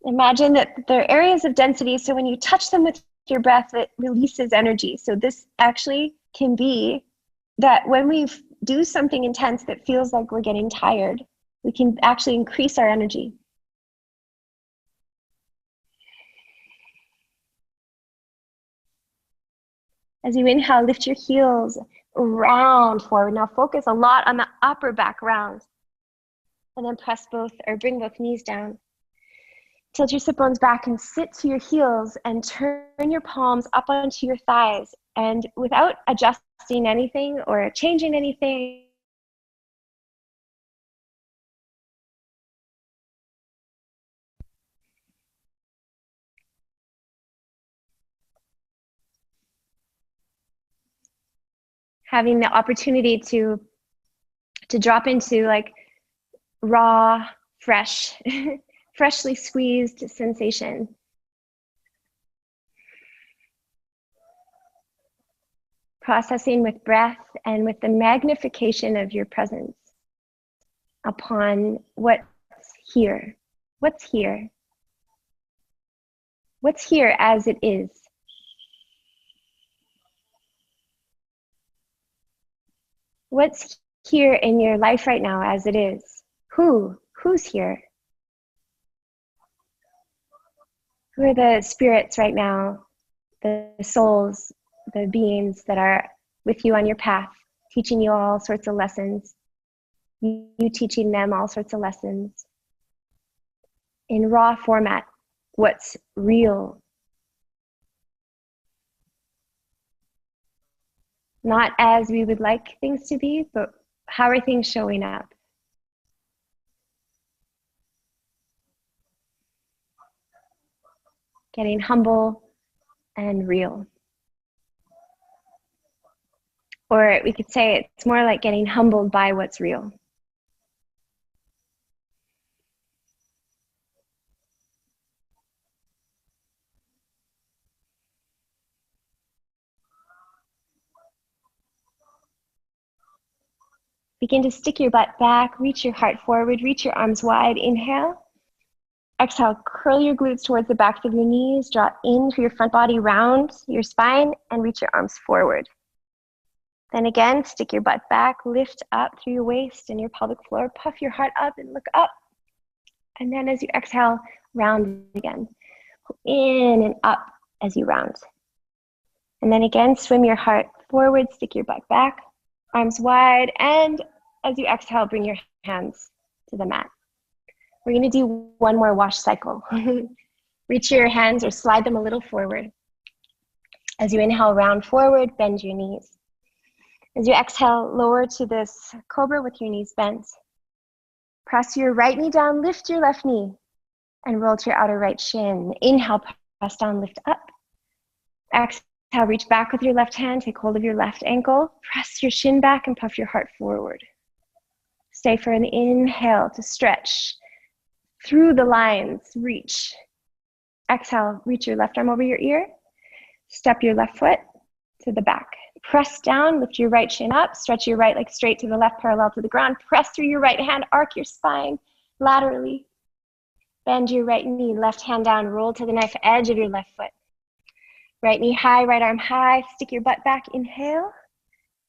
Imagine that there are areas of density, so when you touch them with your breath, it releases energy. So this actually can be that when we do something intense that feels like we're getting tired, we can actually increase our energy. As you inhale, lift your heels round forward. Now focus a lot on the upper back round. And then press both, or bring both knees down. Tilt your sit bones back and sit to your heels and turn your palms up onto your thighs. And without adjusting anything or changing anything, having the opportunity to drop into like raw, fresh, freshly squeezed sensation. Processing with breath and with the magnification of your presence upon what's here. What's here? What's here as it is? What's here in your life right now as it is? Who's here? Who are the spirits right now, the souls, the beings that are with you on your path, teaching you all sorts of lessons, you teaching them all sorts of lessons. In raw format, what's real? Not as we would like things to be, but how are things showing up? Getting humble and real. Or we could say it's more like getting humbled by what's real. Begin to stick your butt back, reach your heart forward, reach your arms wide. Inhale. Exhale, curl your glutes towards the backs of your knees, draw in through your front body, round your spine, and reach your arms forward. Then again, stick your butt back, lift up through your waist and your pelvic floor, puff your heart up and look up. And then as you exhale, round again. In and up as you round. And then again, swim your heart forward, stick your butt back, arms wide, and as you exhale, bring your hands to the mat. We're going to do one more wash cycle. Reach your hands or slide them a little forward. As you inhale, round forward, bend your knees. As you exhale, lower to this cobra with your knees bent. Press your right knee down, lift your left knee, and roll to your outer right shin. Inhale, press down, lift up. Exhale, reach back with your left hand, take hold of your left ankle, press your shin back and puff your heart forward. Stay for an inhale to stretch. Through the lines, reach. Exhale, reach your left arm over your ear. Step your left foot to the back. Press down, lift your right shin up, stretch your right leg straight to the left, parallel to the ground. Press through your right hand, arc your spine laterally. Bend your right knee, left hand down, roll to the knife edge of your left foot. Right knee high, right arm high, stick your butt back, inhale.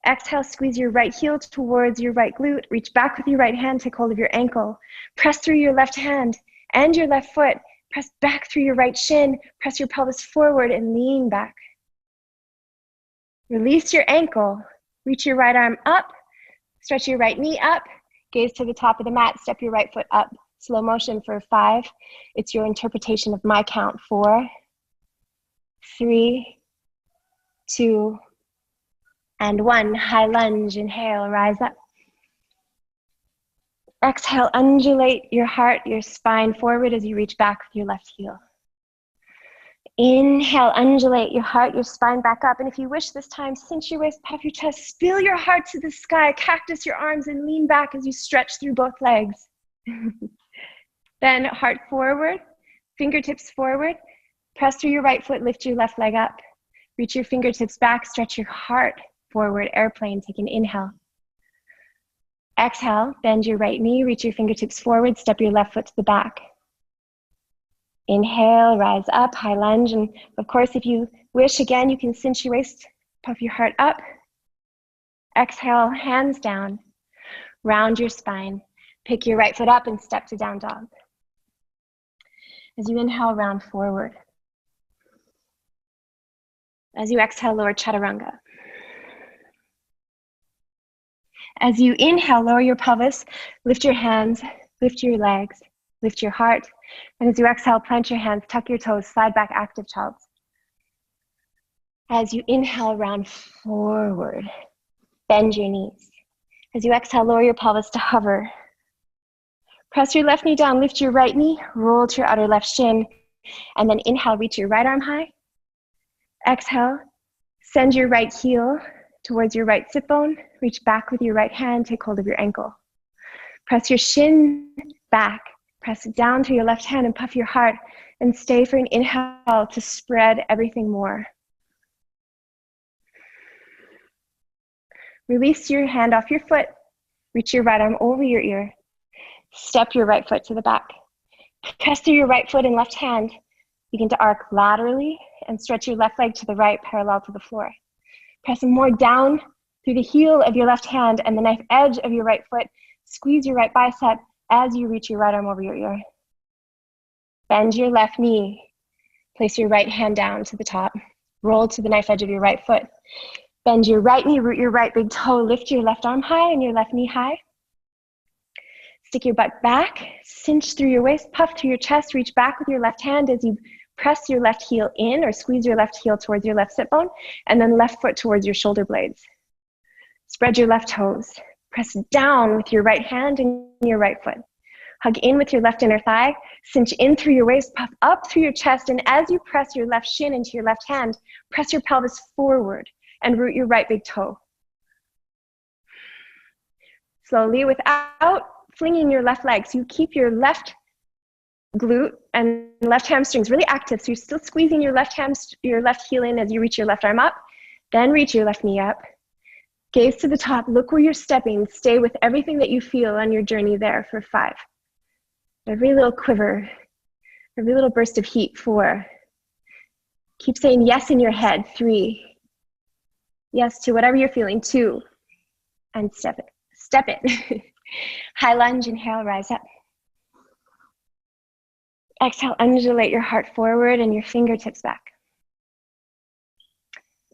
Exhale, squeeze your right heel towards your right glute. Reach back with your right hand, take hold of your ankle. Press through your left hand and your left foot. Press back through your right shin. Press your pelvis forward and lean back. Release your ankle. Reach your right arm up. Stretch your right knee up. Gaze to the top of the mat. Step your right foot up. Slow motion for 5. It's your interpretation of my count. 4, 3, 2, And 1, high lunge, inhale, rise up. Exhale, undulate your heart, your spine forward as you reach back with your left heel. Inhale, undulate your heart, your spine back up. And if you wish this time, cinch your waist, puff your chest, spill your heart to the sky, cactus your arms, and lean back as you stretch through both legs. Then heart forward, fingertips forward. Press through your right foot, lift your left leg up. Reach your fingertips back, stretch your heart forward, airplane, take an inhale. Exhale, bend your right knee, reach your fingertips forward, step your left foot to the back. Inhale, rise up, high lunge. And of course, if you wish, again, you can cinch your waist, puff your heart up. Exhale, hands down, round your spine. Pick your right foot up and step to down dog. As you inhale, round forward. As you exhale, lower chaturanga. As you inhale, lower your pelvis, lift your hands, lift your legs, lift your heart. And as you exhale, plant your hands, tuck your toes, slide back, active child. As you inhale, round forward, bend your knees. As you exhale, lower your pelvis to hover. Press your left knee down, lift your right knee, roll to your outer left shin, and then inhale, reach your right arm high. Exhale, send your right heel towards your right sit bone, reach back with your right hand, take hold of your ankle. Press your shin back, press it down through your left hand and puff your heart, and stay for an inhale to spread everything more. Release your hand off your foot, reach your right arm over your ear, step your right foot to the back. Press through your right foot and left hand, begin to arc laterally and stretch your left leg to the right, parallel to the floor. Press more down through the heel of your left hand and the knife edge of your right foot. Squeeze your right bicep as you reach your right arm over your ear. Bend your left knee. Place your right hand down to the top. Roll to the knife edge of your right foot. Bend your right knee, root your right big toe. Lift your left arm high and your left knee high. Stick your butt back. Cinch through your waist, puff through your chest. Reach back with your left hand as you press your left heel in or squeeze your left heel towards your left sit bone, and then left foot towards your shoulder blades. Spread your left toes. Press down with your right hand and your right foot. Hug in with your left inner thigh. Cinch in through your waist, puff up through your chest, and as you press your left shin into your left hand, press your pelvis forward and root your right big toe. Slowly, without flinging your left leg, so you keep your left glute and left hamstrings really active, so you're still squeezing your left heel in as you reach your left arm up, then reach your left knee up. Gaze to the top, look where you're stepping, stay with everything that you feel on your journey there for 5. Every little quiver, every little burst of heat, 4. Keep saying yes in your head, 3. Yes to whatever you're feeling, 2. And step it. High lunge, inhale, rise up. Exhale, undulate your heart forward and your fingertips back.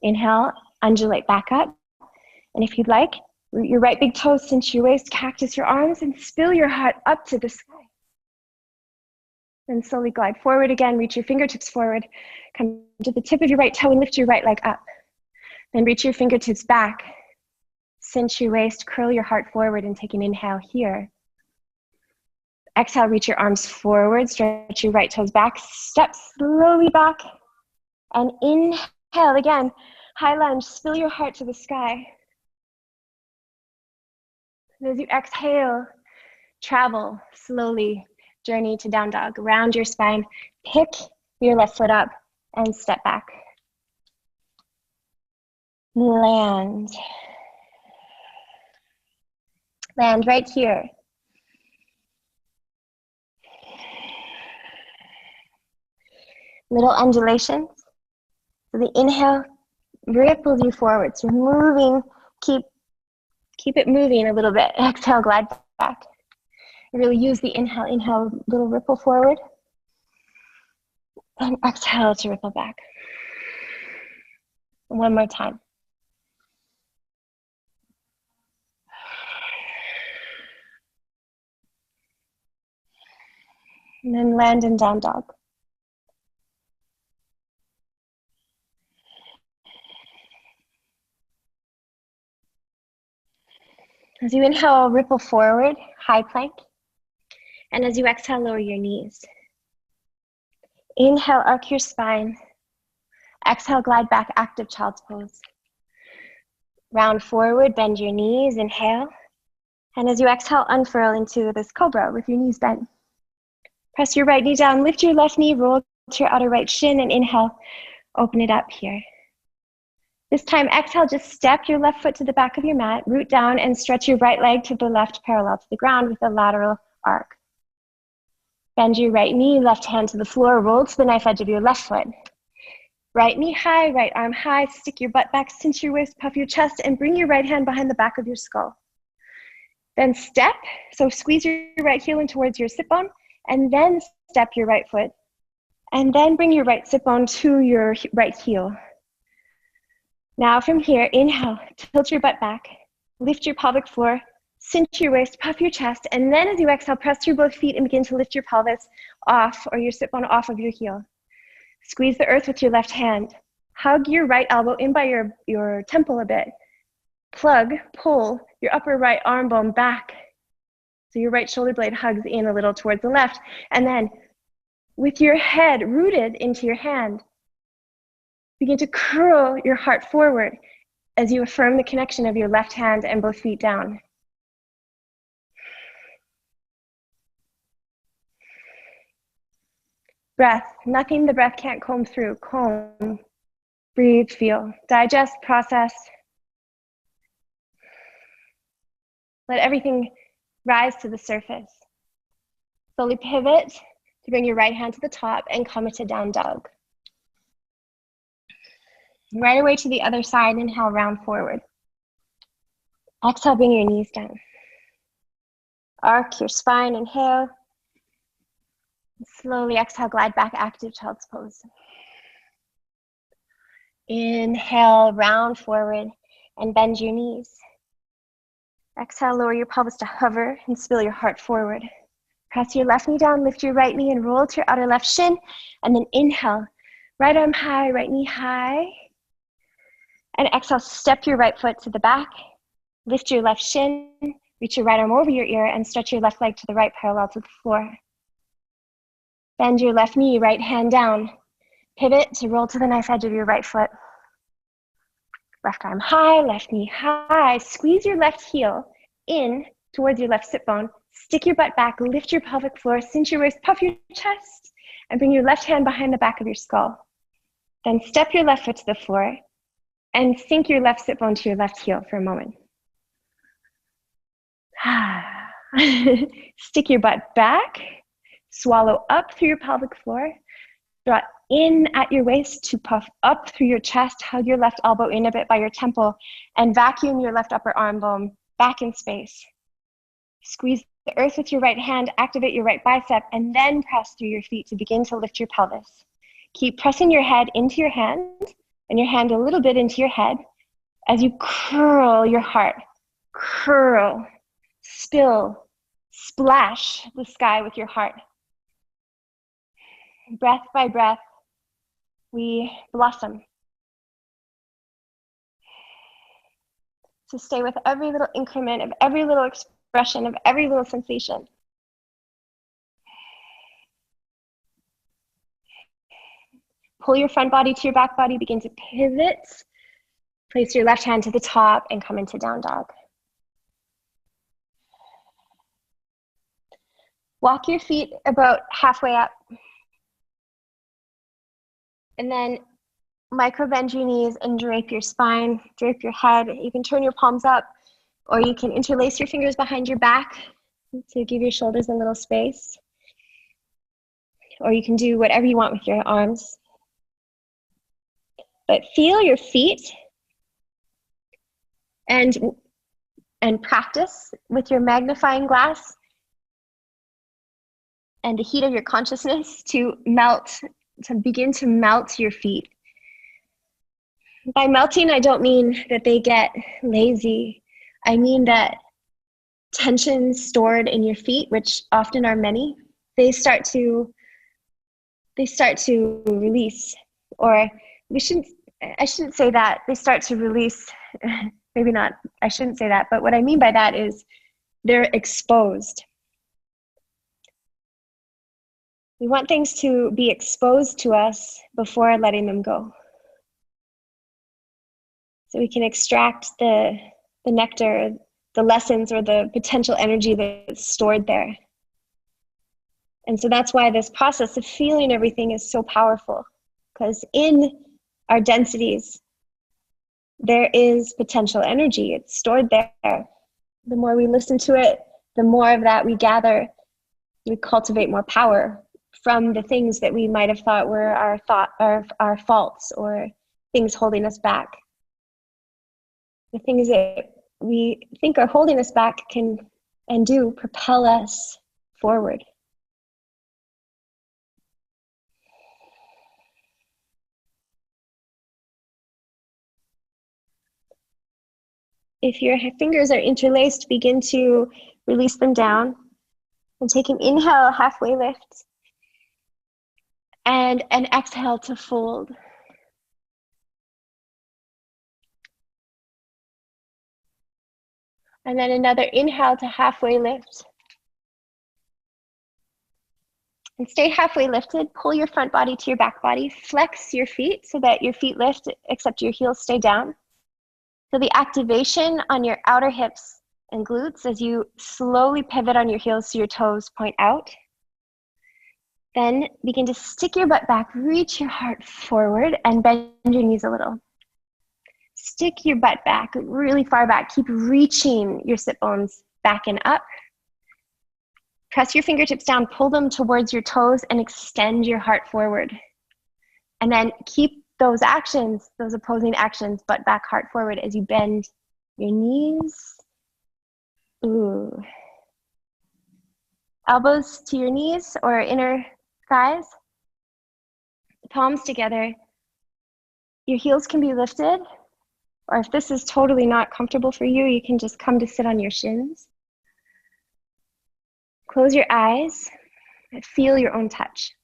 Inhale, undulate back up. And if you'd like, root your right big toe, cinch your waist, cactus your arms, and spill your heart up to the sky. Then slowly glide forward again, reach your fingertips forward, come to the tip of your right toe and lift your right leg up. Then reach your fingertips back, cinch your waist, curl your heart forward, and take an inhale here. Exhale, reach your arms forward, stretch your right toes back, step slowly back, and inhale again. High lunge, spill your heart to the sky. And as you exhale, travel slowly, journey to down dog. Round your spine, pick your left foot up, and step back. Land. Land right here. Little undulations. So the inhale ripples you forward. So you're moving, keep it moving a little bit. Exhale, glide back. And really use the inhale, little ripple forward. And exhale to ripple back. One more time. And then land in down dog. As you inhale, ripple forward, high plank. And as you exhale, lower your knees. Inhale, arc your spine. Exhale, glide back, active child's pose. Round forward, bend your knees, inhale. And as you exhale, unfurl into this cobra with your knees bent. Press your right knee down, lift your left knee, roll to your outer right shin, and inhale, open it up here. This time, exhale, just step your left foot to the back of your mat, root down, and stretch your right leg to the left parallel to the ground with a lateral arc. Bend your right knee, left hand to the floor, roll to the knife edge of your left foot. Right knee high, right arm high, stick your butt back, cinch your waist, puff your chest, and bring your right hand behind the back of your skull. Then step, so squeeze your right heel in towards your sit bone, and then step your right foot, and then bring your right sit bone to your right heel. Now from here, inhale, tilt your butt back, lift your pelvic floor, cinch your waist, puff your chest, and then as you exhale, press through both feet and begin to lift your pelvis off, or your sit bone off of your heel. Squeeze the earth with your left hand. Hug your right elbow in by your temple a bit. Plug, pull your upper right arm bone back. So your right shoulder blade hugs in a little towards the left. And then with your head rooted into your hand, begin to curl your heart forward as you affirm the connection of your left hand and both feet down. Breath, nothing the breath can't comb through. Comb, breathe, feel, digest, process. Let everything rise to the surface. Slowly pivot to bring your right hand to the top and come into down dog. Right away to the other side, inhale, round forward. Exhale, bring your knees down. Arc your spine, inhale. Slowly exhale, glide back, active child's pose. Inhale, round forward and bend your knees. Exhale, lower your pelvis to hover and spill your heart forward. Press your left knee down, lift your right knee and roll to your outer left shin. And then inhale, right arm high, right knee high. And exhale, step your right foot to the back, lift your left shin, reach your right arm over your ear and stretch your left leg to the right parallel to the floor. Bend your left knee, right hand down. Pivot to roll to the knife edge of your right foot. Left arm high, left knee high. Squeeze your left heel in towards your left sit bone. Stick your butt back, lift your pelvic floor, cinch your waist, puff your chest, and bring your left hand behind the back of your skull. Then step your left foot to the floor and sink your left sit bone to your left heel for a moment. Stick your butt back, swallow up through your pelvic floor, draw in at your waist to puff up through your chest, hug your left elbow in a bit by your temple, and vacuum your left upper arm bone back in space. Squeeze the earth with your right hand, activate your right bicep, and then press through your feet to begin to lift your pelvis. Keep pressing your head into your hand, and your hand a little bit into your head as you curl your heart. Curl, spill, splash the sky with your heart. Breath by breath, we blossom. So stay with every little increment of every little expression of every little sensation. Pull your front body to your back body, begin to pivot. Place your left hand to the top and come into down dog. Walk your feet about halfway up. And then micro bend your knees and drape your spine, drape your head. You can turn your palms up, or you can interlace your fingers behind your back to give your shoulders a little space. Or you can do whatever you want with your arms. But feel your feet and practice with your magnifying glass and the heat of your consciousness to begin to melt your feet. By melting, I don't mean that they get lazy. I mean that tensions stored in your feet, which often are many, they start to release. Or I shouldn't say that. They start to release maybe not, I shouldn't say that, but what I mean by that is they're exposed. We want things to be exposed to us before letting them go. So we can extract the nectar, the lessons, or the potential energy that's stored there. And so that's why this process of feeling everything is so powerful, because in our densities, there is potential energy. It's stored there. The more we listen to it, the more of that we gather. We cultivate more power from the things that we might have thought were our faults or things holding us back. The things that we think are holding us back can and do propel us forward. If your fingers are interlaced, begin to release them down and take an inhale, halfway lift, and an exhale to fold. And then another inhale to halfway lift. And stay halfway lifted. Pull your front body to your back body. Flex your feet so that your feet lift, except your heels stay down. So the activation on your outer hips and glutes as you slowly pivot on your heels so your toes point out. Then begin to stick your butt back, reach your heart forward, and bend your knees a little. Stick your butt back really far back. Keep reaching your sit bones back and up. Press your fingertips down, pull them towards your toes, and extend your heart forward. And then keep those actions, those opposing actions, butt back, heart forward, as you bend your knees. Ooh. Elbows to your knees or inner thighs. Palms together. Your heels can be lifted. Or if this is totally not comfortable for you, you can just come to sit on your shins. Close your eyes and feel your own touch.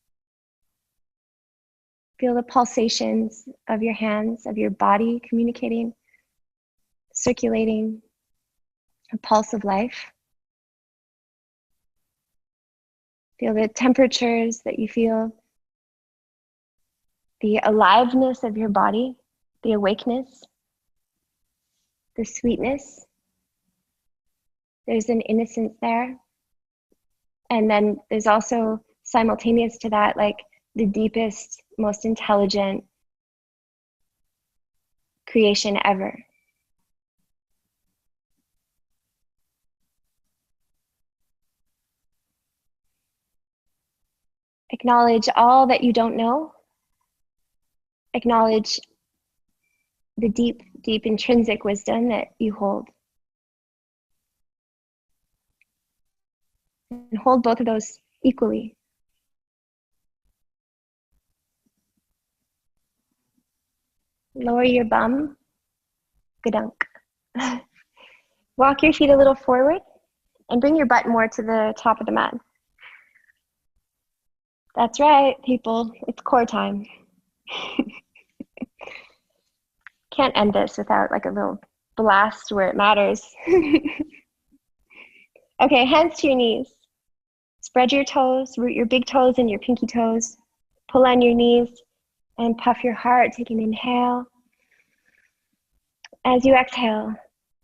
Feel the pulsations of your hands, of your body communicating, circulating, a pulse of life. Feel the temperatures that you feel, the aliveness of your body, the awakeness, the sweetness. There's an innocence there. And then there's also simultaneous to that, like the deepest, most intelligent creation ever. Acknowledge all that you don't know. Acknowledge the deep, deep intrinsic wisdom that you hold. And hold both of those equally. Lower your bum. Gadunk. Walk your feet a little forward and bring your butt more to the top of the mat. That's right, people. It's core time. Can't end this without like a little blast where it matters. Okay, hands to your knees. Spread your toes, root your big toes and your pinky toes. Pull on your knees and puff your heart. Take an inhale. As you exhale,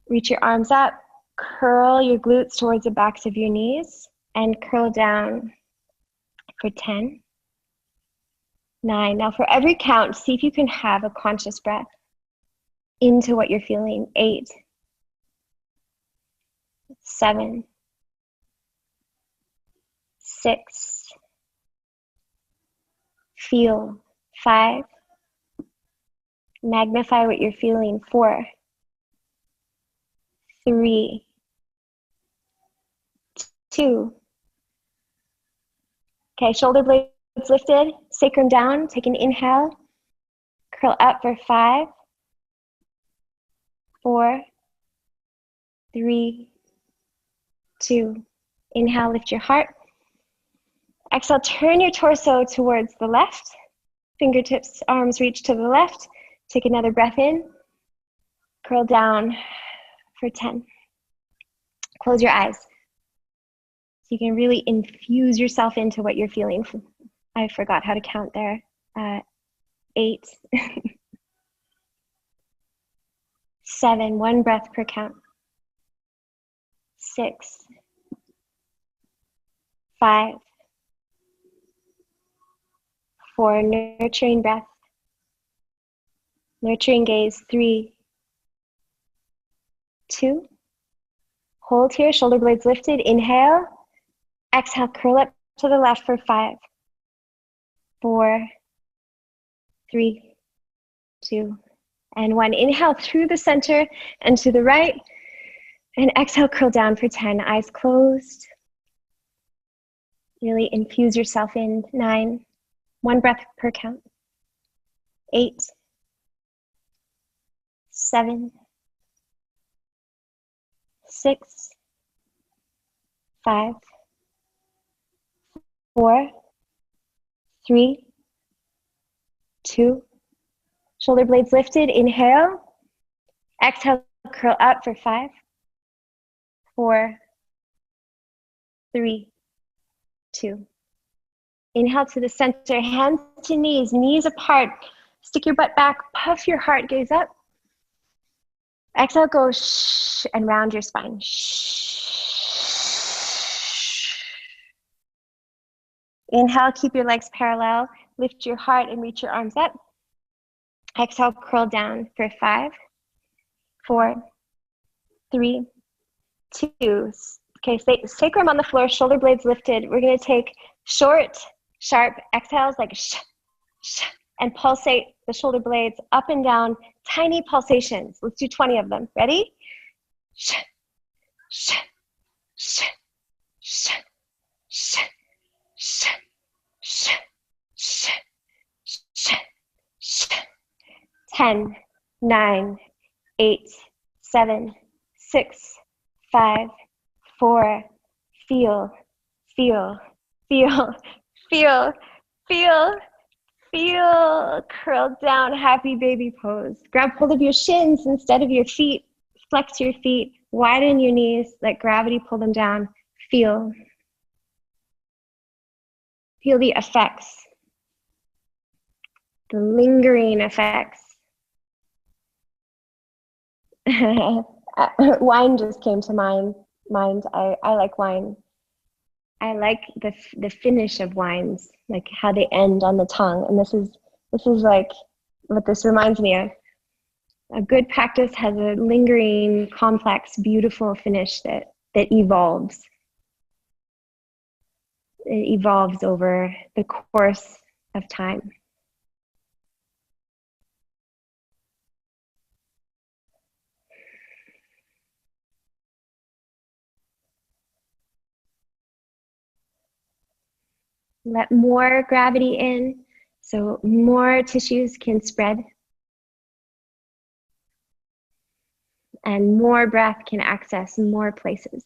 reach your arms up, curl your glutes towards the backs of your knees, and curl down for 10, 9. Now for every count, see if you can have a conscious breath into what you're feeling. 8, 7, 6, feel. 5, magnify what you're feeling. 4, 3, 2. Okay, shoulder blades lifted, sacrum down. Take an inhale, curl up for 5, 4, 3, 2. Inhale, lift your heart. Exhale, turn your torso towards the left. Fingertips, arms reach to the left. Take another breath in. curl down for 10. Close your eyes so you can really infuse yourself into what you're feeling. I forgot how to count there. 8, 7, 1 breath per count. 6, 5, 4, nurturing breath. Nurturing gaze, 3, 2. Hold here, shoulder blades lifted. Inhale. Exhale, curl up to the left for 5, 4, 3, 2, and 1. Inhale through the center and to the right. And exhale, curl down for 10. Eyes closed. Really infuse yourself in. 9, 1 breath per count. 8, 7, 6, 5, 4, 3, 2. Shoulder blades lifted. Inhale. Exhale, curl up for 5, 4, 3, 2. Inhale to the center, hands to knees, knees apart. Stick your butt back, puff your heart, gaze up. Exhale, go shh, and round your spine. Shh. Inhale, keep your legs parallel. Lift your heart and reach your arms up. Exhale, curl down for 5, 4, 3, 2. Okay, sacrum on the floor, shoulder blades lifted. We're going to take short, sharp exhales like shh, shh, and pulsate the shoulder blades up and down, tiny pulsations. Let's do 20 of them. Ready? Shh, shh, shh, shh, shh, shh, shh, shh, shh, shh. 10, 9, 8, 7, 6, 5, 4. Feel, feel, feel, feel, feel, feel. Curl down, happy baby pose. Grab hold of your shins instead of your feet. Flex your feet, widen your knees, let gravity pull them down. Feel. Feel the effects, the lingering effects. Wine just came to mind. I like wine. I like the finish of wines, like how they end on the tongue. And this is like what this reminds me of. A good practice has a lingering, complex, beautiful finish that evolves. It evolves over the course of time. Let more gravity in so more tissues can spread and more breath can access more places.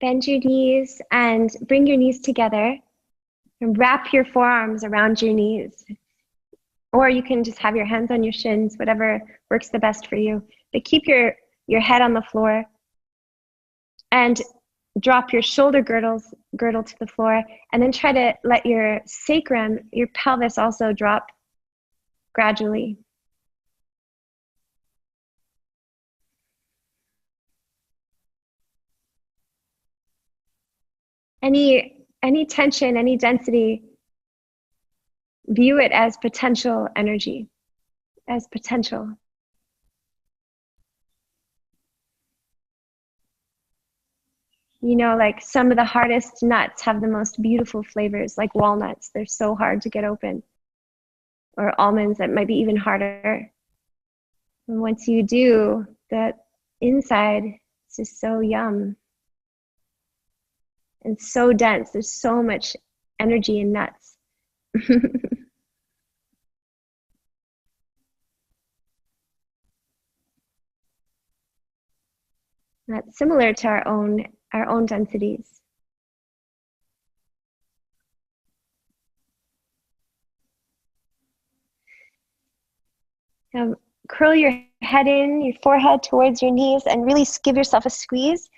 Bend your knees and bring your knees together and wrap your forearms around your knees. Or you can just have your hands on your shins, whatever works the best for you. But keep your head on the floor and drop your shoulder girdle to the floor, and then try to let your sacrum, your pelvis also drop gradually. Any tension, any density, view it as potential energy, as potential. You know, like some of the hardest nuts have the most beautiful flavors, like walnuts. They're so hard to get open. Or almonds that might be even harder. And once you do, that inside is just so yum. And so dense. There's so much energy in nuts. That's similar to our own densities. Curl your head in, your forehead towards your knees, and really give yourself a squeeze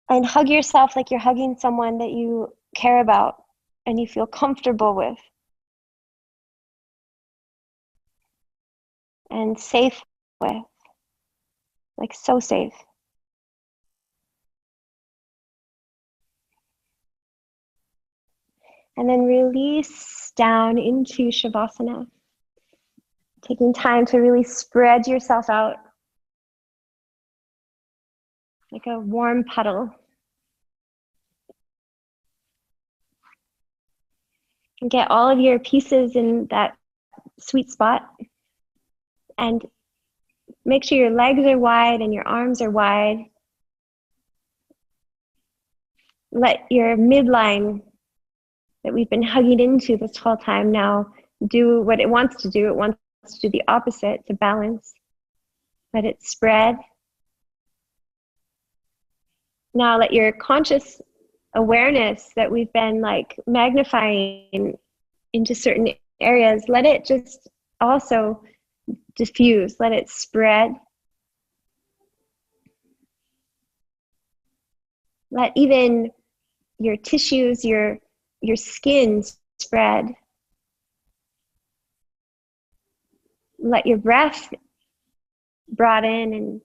and hug yourself like you're hugging someone that you care about and you feel comfortable with and safe with, like so safe. And then release down into Shavasana, taking time to really spread yourself out like a warm puddle. And get all of your pieces in that sweet spot. And make sure your legs are wide and your arms are wide. Let your midline that we've been hugging into this whole time now do what it wants to do. It wants to do the opposite, to balance. Let it spread. Now let your conscious awareness that we've been like magnifying into certain areas, let it just also diffuse, let it spread. Let even your tissues, your skin spread. Let your breath broaden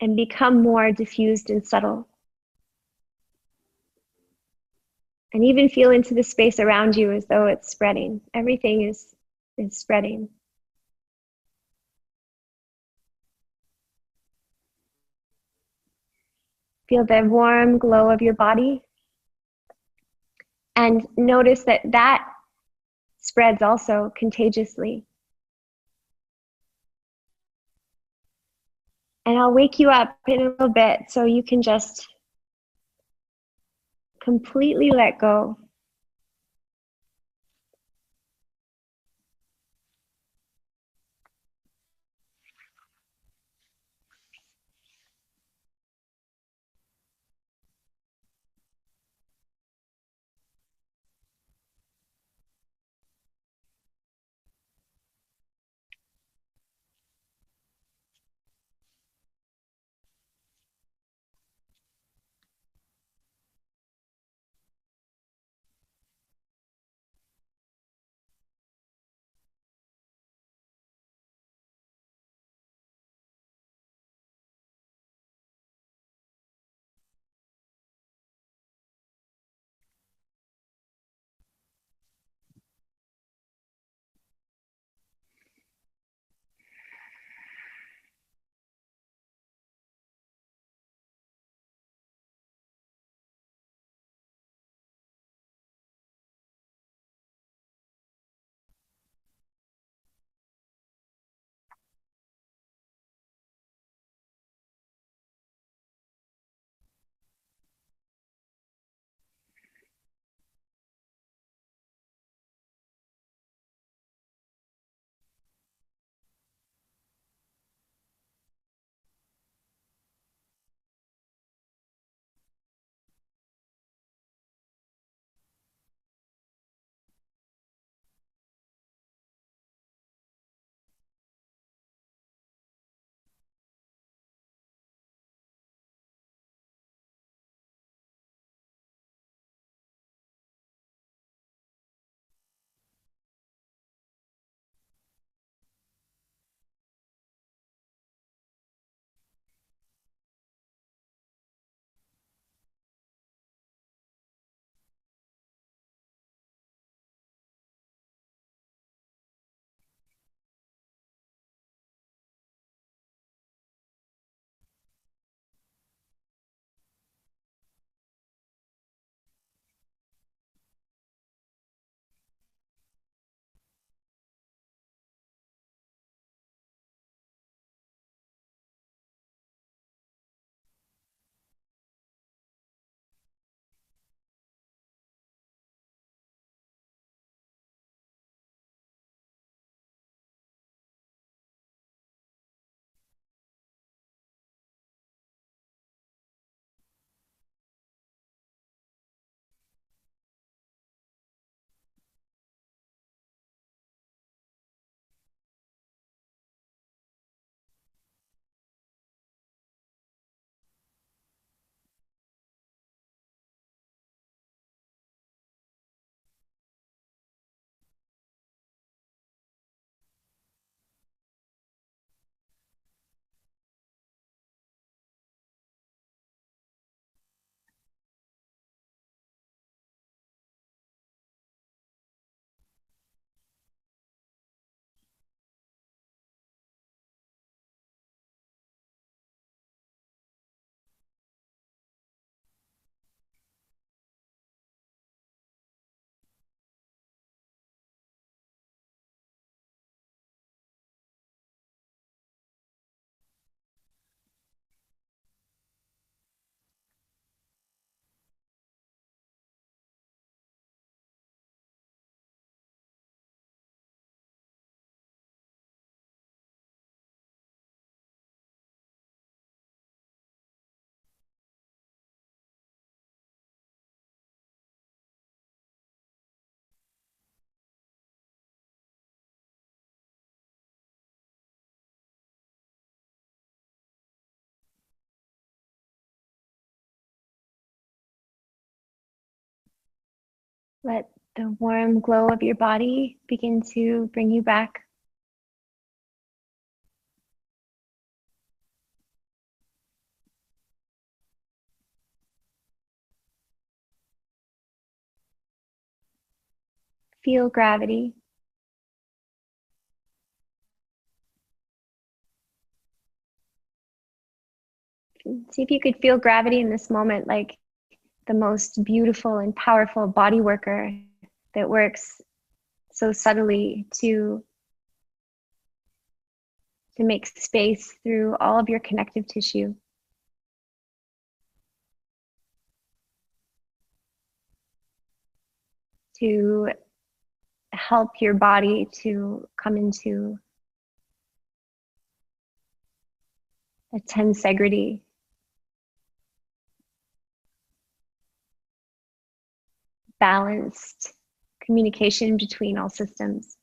and become more diffused and subtle. And even feel into the space around you as though it's spreading. Everything is spreading. Feel the warm glow of your body. And notice that that spreads also contagiously. And I'll wake you up in a little bit so you can just completely let go. Let the warm glow of your body begin to bring you back. Feel gravity. See if you could feel gravity in this moment, like the most beautiful and powerful body worker that works so subtly to make space through all of your connective tissue. To help your body to come into a tensegrity. Balanced communication between all systems.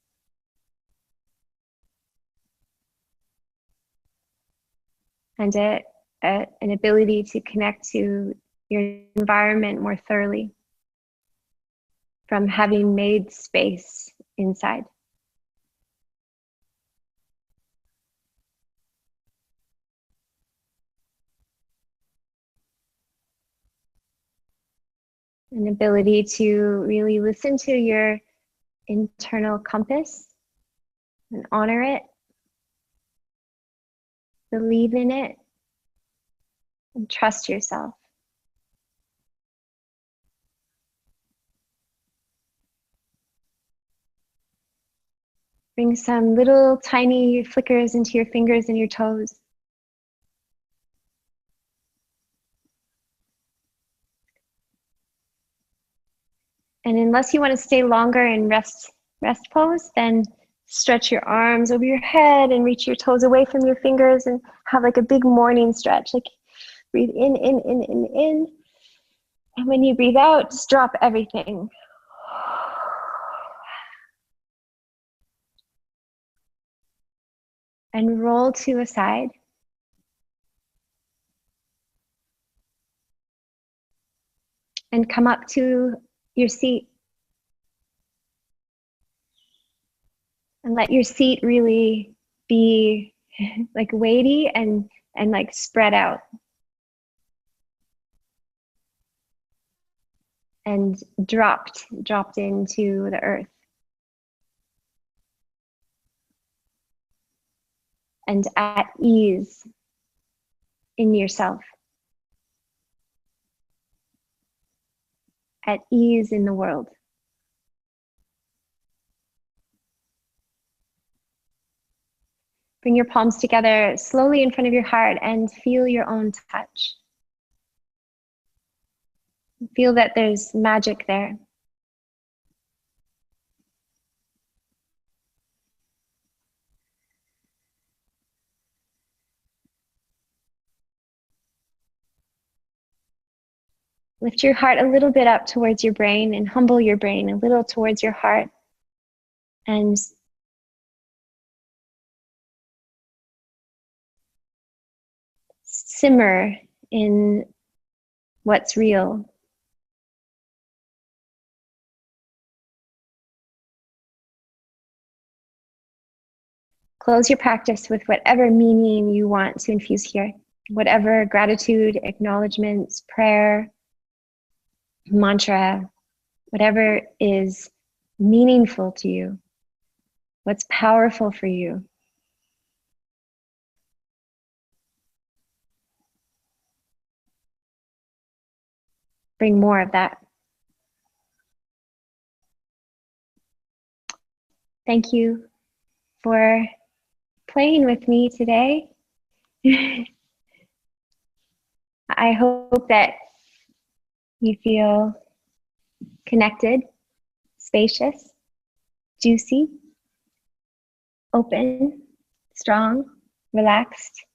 And an ability to connect to your environment more thoroughly from having made space inside. An ability to really listen to your internal compass and honor it, believe in it, and trust yourself. Bring some little tiny flickers into your fingers and your toes. And unless you want to stay longer in rest pose, then stretch your arms over your head and reach your toes away from your fingers and have like a big morning stretch. Like breathe in, in, in, in, in. And when you breathe out, just drop everything. And roll to a side. And come up to your seat. And let your seat really be like weighty and like spread out. And dropped into the earth. And at ease in yourself. At ease in the world. Bring your palms together slowly in front of your heart and feel your own touch. Feel that there's magic there. Lift your heart a little bit up towards your brain and humble your brain a little towards your heart. And simmer in what's real. Close your practice with whatever meaning you want to infuse here. Whatever gratitude, acknowledgements, prayer, mantra, whatever is meaningful to you, what's powerful for you. Bring more of that. Thank you for playing with me today. I hope that you feel connected, spacious, juicy, open, strong, relaxed,